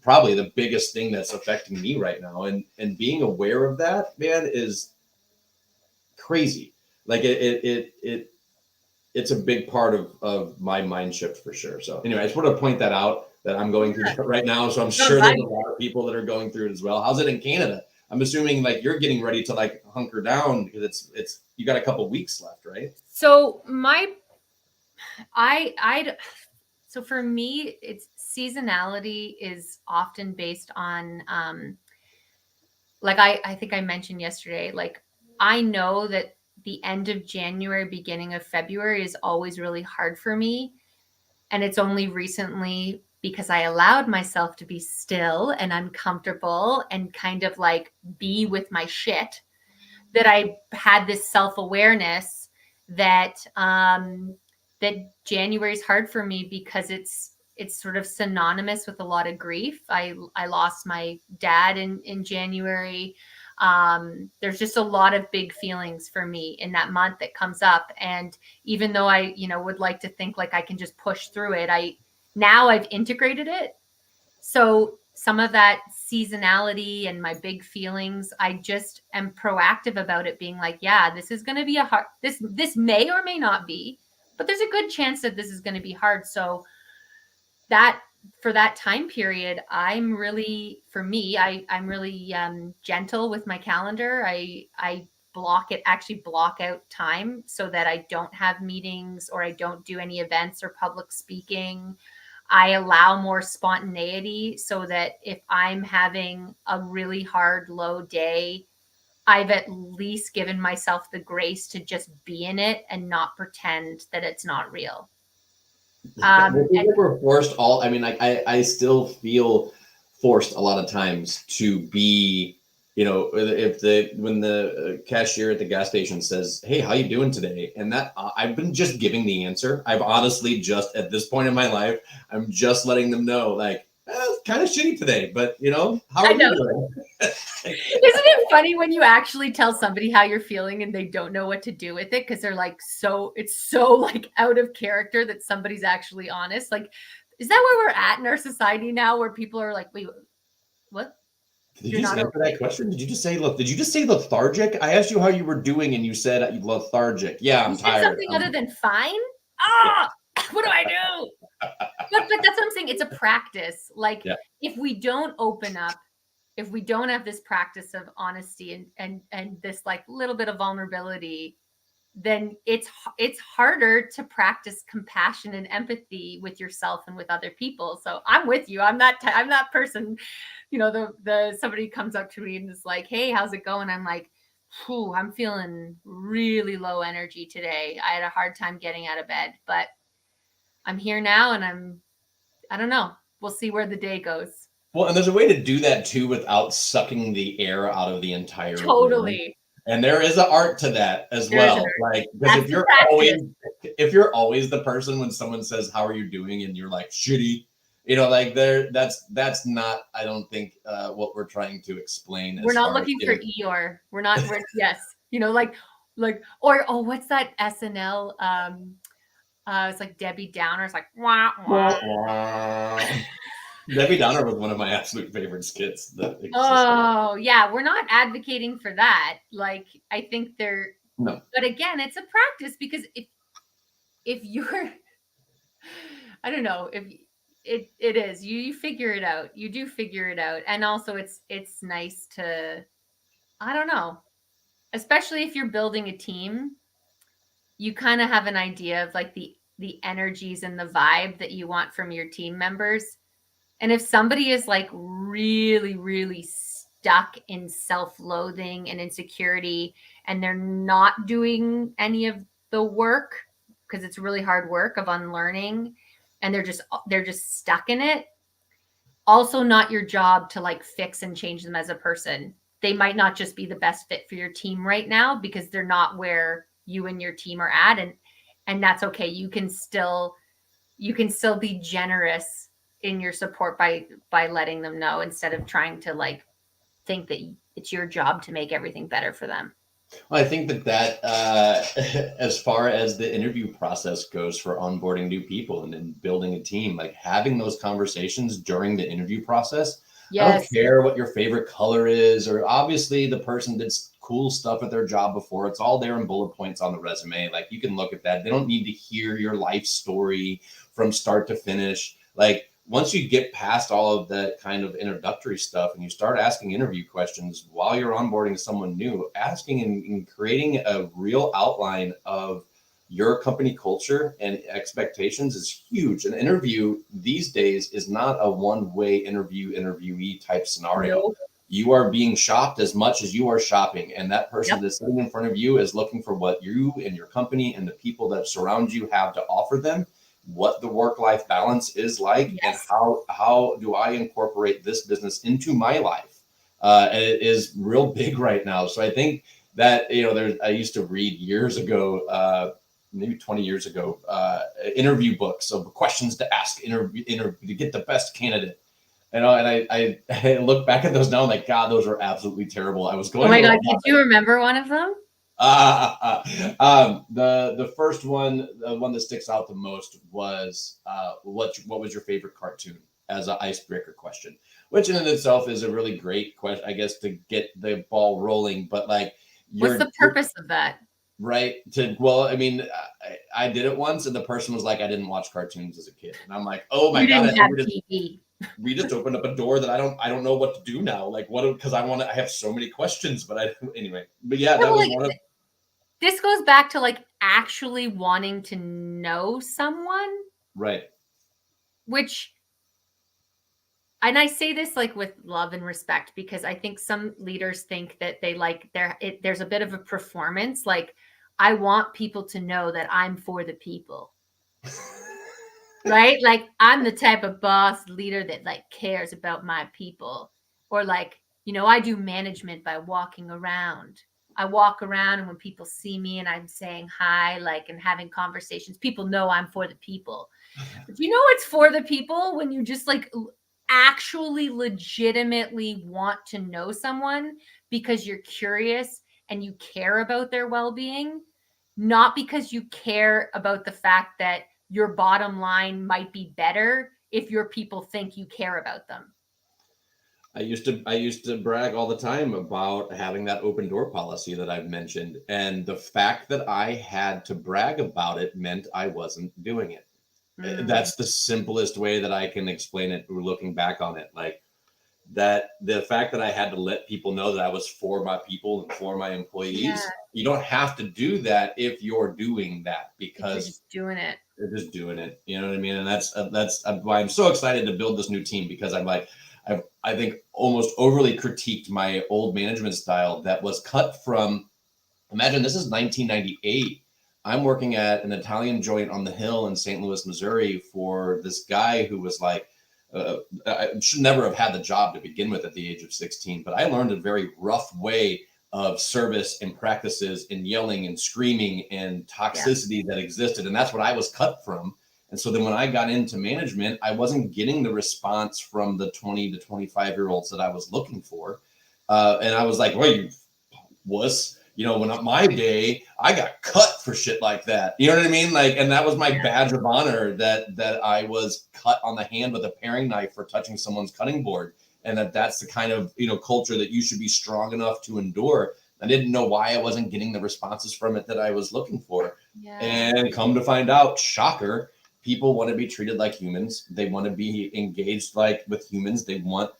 probably the biggest thing that's affecting me right now. And being aware of that, man, is crazy. Like it's a big part of my mind shift for sure. So anyway, I just want to point that out that I'm going through that right now. So I'm sure there's a lot of people that are going through it as well. How's it in Canada? I'm assuming like you're getting ready to like hunker down because it's you got a couple weeks left, right? So so for me, it's seasonality is often based on like I think I mentioned yesterday, like I know that the end of January, beginning of February is always really hard for me. And it's only recently because I allowed myself to be still and uncomfortable and kind of like be with my shit that I had this self-awareness that that January is hard for me because it's sort of synonymous with a lot of grief. I lost my dad in January. There's just a lot of big feelings for me in that month that comes up. And even though I, would like to think like I can just push through it, now I've integrated it. So some of that seasonality and my big feelings, I just am proactive about it, being like, yeah, this is going to be this may or may not be, but there's a good chance that this is going to be hard. So that for that time period, I'm really gentle with my calendar. I block out time so that I don't have meetings or I don't do any events or public speaking. I allow more spontaneity so that if I'm having a really hard, low day, I've at least given myself the grace to just be in it and not pretend that it's not real. We're forced all. I mean, like I still feel forced a lot of times to be. When the cashier at the gas station says, "Hey, how you doing today?" and that I've been just giving the answer. I've honestly just at this point in my life, I'm just letting them know, like, it's kind of shitty today, but how are you doing? Isn't it funny when you actually tell somebody how you're feeling and they don't know what to do with it because they're like, it's so like out of character that somebody's actually honest. Like, is that where we're at in our society now, where people are like, wait, what? Did you just answer that question? Did you just say lethargic? I asked you how you were doing and you said lethargic. Yeah, I'm tired. Something other than fine? What do I do? But that's what I'm saying. It's a practice. Like if we don't open up, if we don't have this practice of honesty and this like little bit of vulnerability, then it's harder to practice compassion and empathy with yourself and with other people. So I'm with you. I'm that person, somebody comes up to me and is like, "Hey, how's it going?" I'm like, I'm feeling really low energy today. I had a hard time getting out of bed, but I'm here now and I don't know. We'll see where the day goes. Well, and there's a way to do that too without sucking the air out of the entire totally room. And there is an art to that as well. Like, because if you're always the person when someone says, "How are you doing?" and you're like, "Shitty," that's not, I don't think, what we're trying to explain. We're not looking for Eeyore. Yes. Or what's that SNL? It's like Debbie Downer. It's like, wah, wah. Debbie Downer was one of my absolute favorite skits. Oh yeah, we're not advocating for that. Like, I think no. But again, it's a practice because if you're, I don't know, if it is, you figure it out. You do figure it out, and also it's nice to, I don't know, especially if you're building a team, you kind of have an idea of like the energies and the vibe that you want from your team members. And if somebody is like really, really stuck in self-loathing and insecurity, and they're not doing any of the work, because it's really hard work of unlearning, and they're just stuck in it, also not your job to like fix and change them as a person. They might not just be the best fit for your team right now because they're not where you and your team are at. And that's okay. You can still be generous in your support by letting them know, instead of trying to like think that it's your job to make everything better for them. Well, I think that as far as the interview process goes for onboarding new people and then building a team, like having those conversations during the interview process. I don't Yes. care what your favorite color is, or obviously the person did cool stuff at their job before. It's all there in bullet points on the resume. Like you can look at that. They don't need to hear your life story from start to finish. Like once you get past all of that kind of introductory stuff and you start asking interview questions while you're onboarding someone new, asking and creating a real outline of your company culture and expectations is huge. An interview these days is not a one-way interviewee type scenario. Nope. You are being shopped as much as you are shopping, and that person Yep. that's sitting in front of you is looking for what you and your company and the people that surround you have to offer them, what the work-life balance is like, and Yes. how do I incorporate this business into my life. And it is real big right now. So I think that I used to read years ago, maybe 20 years ago, interview books of questions to ask interview to get the best candidate. And I look back at those now, I'm like, God, those are absolutely terrible. I was Oh going my to God. Did you remember one of them? the first one, the one that sticks out the most was what was your favorite cartoon, as an icebreaker question, which in itself is a really great question, I guess, to get the ball rolling. But like, What's the you're purpose of that? right to well, I mean, I did it once, and the person was like, I didn't watch cartoons as a kid, and I'm like, oh my You God, I didn't think have TV. we just opened up a door that I don't know what to do now. Like what, because I have so many questions, but anyway. But yeah, Yeah, that well, was like, one of this goes back to like actually wanting to know someone, right. which, and I say this like with love and respect, because I think some leaders think that they like there's a bit of a performance. Like, I want people to know that I'm for the people, right? Like, I'm the type of boss leader that like cares about my people. Or like, I do management by walking around. I walk around, and when people see me and I'm saying hi, like, and having conversations, people know I'm for the people. But it's for the people when you just like actually legitimately want to know someone because you're curious and you care about their well-being, not because you care about the fact that your bottom line might be better if your people think you care about them. I used to brag all the time about having that open door policy that I've mentioned, and the fact that I had to brag about it meant I wasn't doing it. Mm, That's the simplest way that I can explain it looking back on it. Like that, the fact that I had to let people know that I was for my people and for my yeah, employees. You don't have to do that if you're doing that, if you're because just doing it. they're just doing it. You know what I mean? And that's why I'm so excited to build this new team, because I'm like, I think almost overly critiqued my old management style that was cut from. Imagine this is 1998. I'm working at an Italian joint on the hill in St. Louis, Missouri, for this guy who was like, I should never have had the job to begin with at the age of 16, but I learned a very rough way of service and practices and yelling and screaming and Yeah. toxicity that existed. And that's what I was cut from. And so then when I got into management, I wasn't getting the response from the 20 to 25-year-olds that I was looking for. And I was like, well, you wuss. When my day, I got cut for shit like that. You know what I mean? Like, and that was my badge of honor, that I was cut on the hand with a paring knife for touching someone's cutting board, and that's the kind of culture that you should be strong enough to endure. I didn't know why I wasn't getting the responses from it that I was looking for, Yeah. and come to find out, shocker, people want to be treated like humans. They want to be engaged like with humans. They want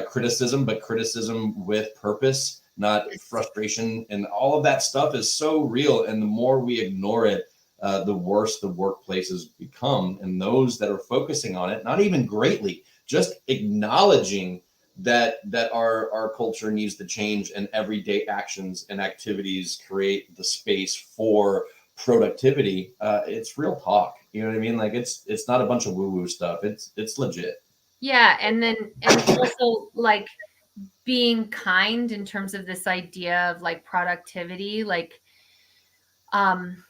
criticism, but criticism with purpose, not frustration. And all of that stuff is so real. And the more we ignore it, the worse the workplaces become. And those that are focusing on it, not even greatly, just acknowledging that our culture needs to change, and everyday actions and activities create the space for productivity. It's real talk. You know what I mean? Like it's not a bunch of woo-woo stuff. It's legit. Yeah. And also like being kind in terms of this idea of like productivity, like, um,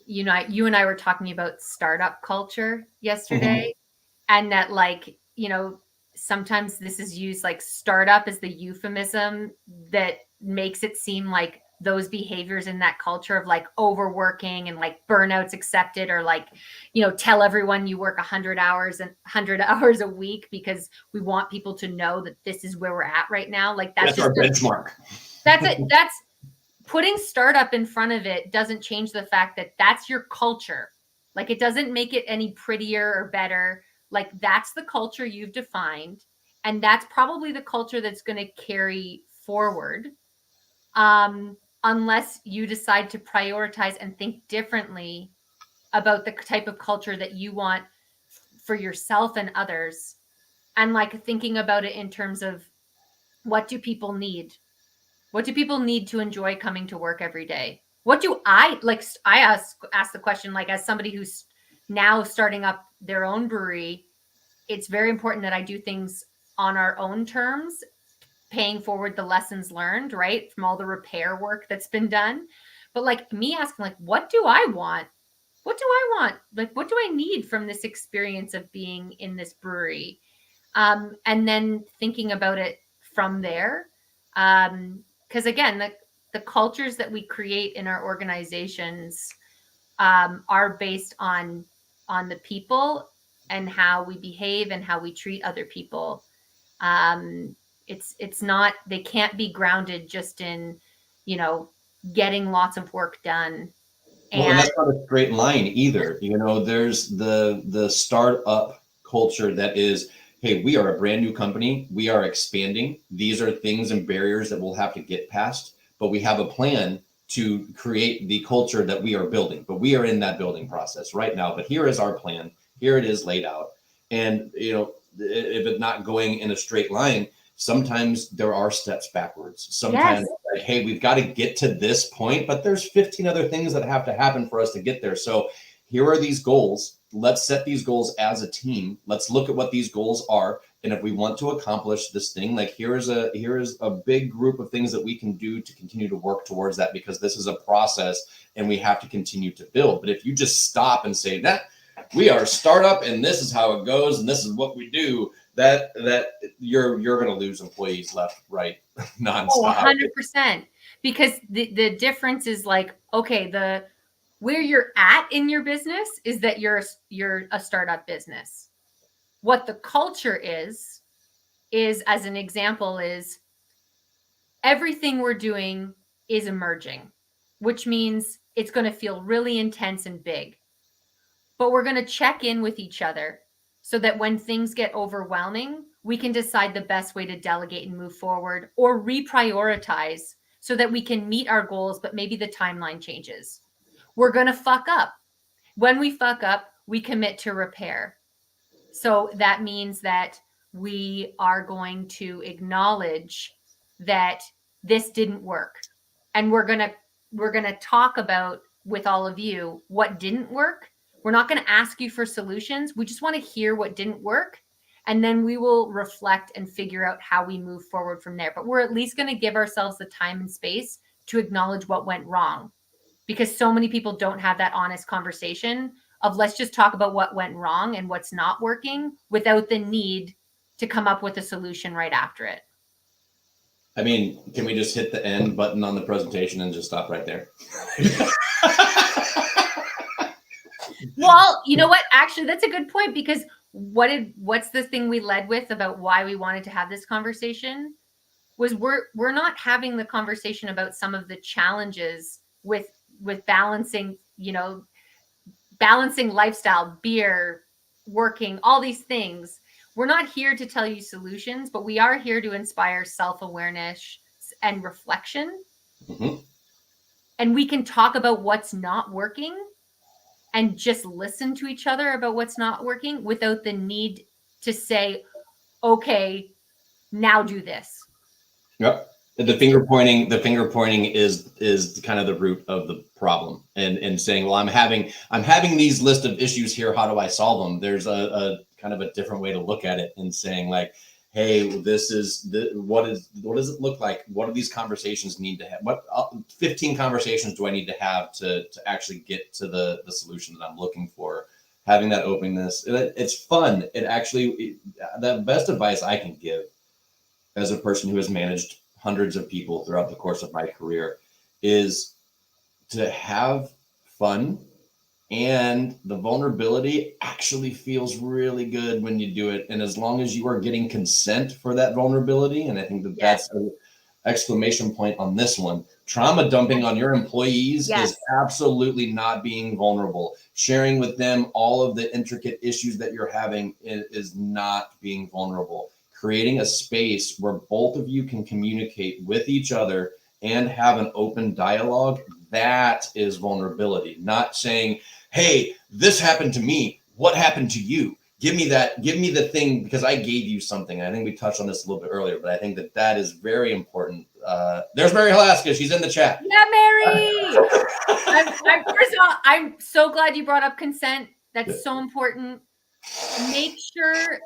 you and I were talking about startup culture yesterday, and that like, sometimes this is used, like startup is the euphemism that makes it seem like those behaviors in that culture of like overworking and like burnouts accepted, or like, you know, tell everyone you work 100 hours and 100 hours a week because we want people to know that this is where we're at right now. Like That's our benchmark. That's it. That's putting startup in front of it doesn't change the fact that that's your culture. Like it doesn't make it any prettier or better. Like that's the culture you've defined. And that's probably the culture that's going to carry forward. Unless you decide to prioritize and think differently about the type of culture that you want for yourself and others. And like thinking about it in terms of what do people need? What do people need to enjoy coming to work every day? What do I like? I ask the question, like, as somebody who's now starting up their own brewery, it's very important that I do things on our own terms, paying forward the lessons learned, right, from all the repair work that's been done. But like me asking, like, what do I want? What do I want? Like, what do I need from this experience of being in this brewery? And then thinking about it from there. Because again, the cultures that we create in our organizations are based on the people and how we behave and how we treat other people. It's not, they can't be grounded just in, you know, getting lots of work done. Well, and that's not a straight line either. You know, there's the startup culture that is, hey, we are a brand new company. We are expanding. These are things and barriers that we'll have to get past, but we have a plan to create the culture that we are building. But we are in that building process right now. But here is our plan. Here it is laid out. And, you know, if it's not going in a straight line, sometimes there are steps backwards. Sometimes like, hey, we've got to get to this point, but there's 15 other things that have to happen for us to get there. So here are these goals. Let's set these goals as a team. Let's look at what these goals are. And if we want to accomplish this thing, like here is a big group of things that we can do to continue to work towards that, because this is a process and we have to continue to build. But if you just stop and say that we are a startup and this is how it goes and this is what we do, that you're going to lose employees left, right, nonstop. Oh, 100%. Because the difference is like, okay, where you're at in your business is that you're a startup business. What the culture is as an example, is everything we're doing is emerging, which means it's going to feel really intense and big. But we're going to check in with each other so that when things get overwhelming, we can decide the best way to delegate and move forward, or reprioritize so that we can meet our goals, but maybe the timeline changes. We're going to fuck up. When we fuck up, we commit to repair. So that means that we are going to acknowledge that this didn't work. And we're going to talk about with all of you what didn't work. We're not going to ask you for solutions. We just want to hear what didn't work. And then we will reflect and figure out how we move forward from there. But we're at least going to give ourselves the time and space to acknowledge what went wrong, because so many people don't have that honest conversation of let's just talk about what went wrong and what's not working without the need to come up with a solution right after it. I mean, can we just hit the end button on the presentation and just stop right there? Well, you know what? Actually, that's a good point, because what's the thing we led with about why we wanted to have this conversation was we're not having the conversation about some of the challenges with balancing, you know, balancing lifestyle, beer, working, all these things. We're not here to tell you solutions, but we are here to inspire self-awareness and reflection. Mm-hmm. And we can talk about what's not working and just listen to each other about what's not working without the need to say, okay, now do this. Yep. The finger pointing is kind of the root of the problem, and saying, well, I'm having these list of issues here. How do I solve them? There's a kind of a different way to look at it, and saying like, hey, this is what does it look like? What do these conversations need to have? What 15 conversations do I need to have to actually get to the solution that I'm looking for? Having that openness, it's fun. The best advice I can give as a person who has managed hundreds of people throughout the course of my career is to have fun, and the vulnerability actually feels really good when you do it. And as long as you are getting consent for that vulnerability, and I think that that's an exclamation point on this one, trauma dumping on your employees is absolutely not being vulnerable. Sharing with them all of the intricate issues that you're having is not being vulnerable. Creating a space where both of you can communicate with each other and have an open dialogue, that is vulnerability. Not saying, hey, this happened to me. What happened to you? Give me the thing because I gave you something. I think we touched on this a little bit earlier, but I think that is very important. There's Mary Halaska. She's in the chat. Yeah, Mary. First of all, I'm so glad you brought up consent. That's so important. Make sure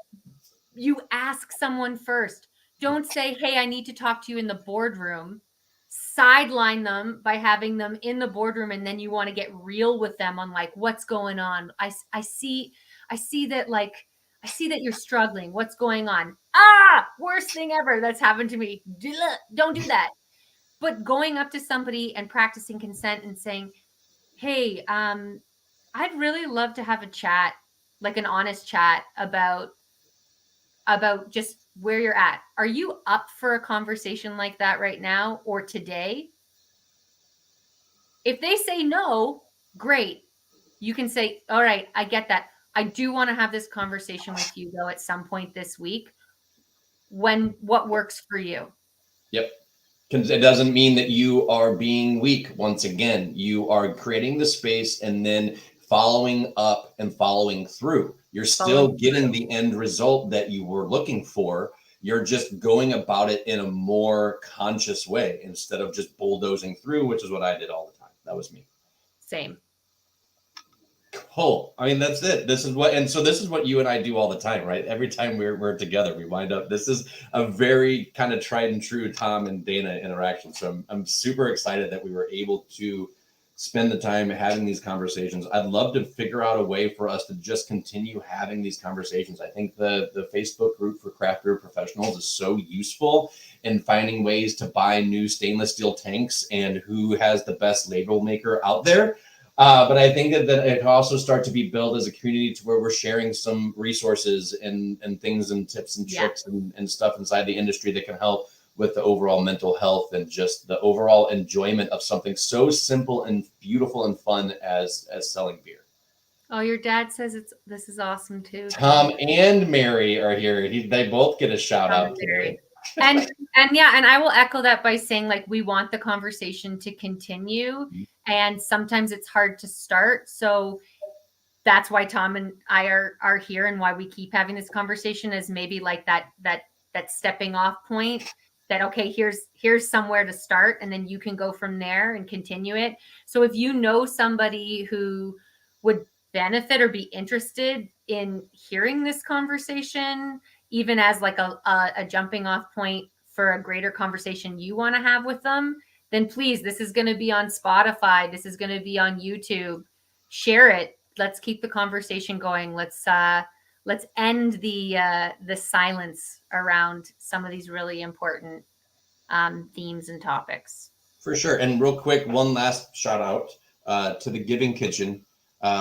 you ask someone first. Don't say, hey, I need to talk to you in the boardroom. Sideline them by having them in the boardroom, and then you want to get real with them on like what's going on. I see that you're struggling. What's going on? Worst thing ever that's happened to me. Don't do that. But going up to somebody and practicing consent and saying, hey, I'd really love to have a chat, like an honest chat about just where you're at. Are you up for a conversation like that right now or today? If they say no, great. You can say, all right, I get that. I do want to have this conversation with you though at some point this week. What works for you? Yep. Because it doesn't mean that you are being weak. Once again, you are creating the space and then following up and following through. You're still getting the end result that you were looking for. You're just going about it in a more conscious way instead of just bulldozing through, which is what I did all the time. That was me. Same. Cool. I mean, that's it. This is what you and I do all the time, right? Every time we're together, we wind up. This is a very kind of tried and true Tom and Dana interaction. So I'm super excited that we were able to spend the time having these conversations. I'd love to figure out a way for us to just continue having these conversations. I think the Facebook group for craft beer professionals is so useful in finding ways to buy new stainless steel tanks and who has the best label maker out there. But I think that it can also start to be built as a community to where we're sharing some resources and things and tips and tricks and stuff inside the industry that can help with the overall mental health and just the overall enjoyment of something so simple and beautiful and fun as selling beer. Oh, your dad says this is awesome too. Tom and Mary are here. They both get a shout out today. And I will echo that by saying like we want the conversation to continue, and sometimes it's hard to start. So that's why Tom and I are here, and why we keep having this conversation is maybe like that stepping off point. That okay, here's somewhere to start, and then you can go from there and continue it. So if you know somebody who would benefit or be interested in hearing this conversation, even as like a jumping off point for a greater conversation you want to have with them, then please, this is going to be on Spotify. This is going to be on YouTube. Share it. Let's keep the conversation going. Let's end the silence around some of these really important themes and topics. For sure. And real quick, one last shout out to the Giving Kitchen,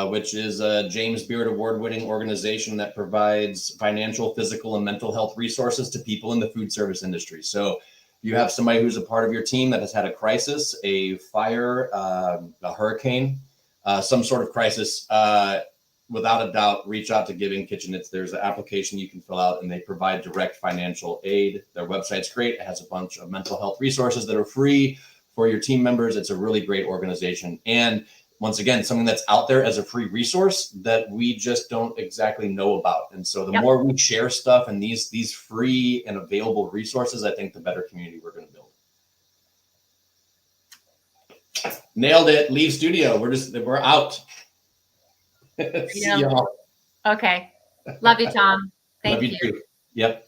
which is a James Beard award-winning organization that provides financial, physical, and mental health resources to people in the food service industry. So you have somebody who's a part of your team that has had a crisis, a fire, a hurricane, some sort of crisis, without a doubt, reach out to Giving Kitchen. There's an application you can fill out, and they provide direct financial aid. Their website's great. It has a bunch of mental health resources that are free for your team members. It's a really great organization. And once again, something that's out there as a free resource that we just don't exactly know about. And so the more we share stuff and these free and available resources, I think the better community we're going to build. Nailed it. Leave studio. We're out. See y'all. Okay. Love you, Tom. Thank you. Too. Yep.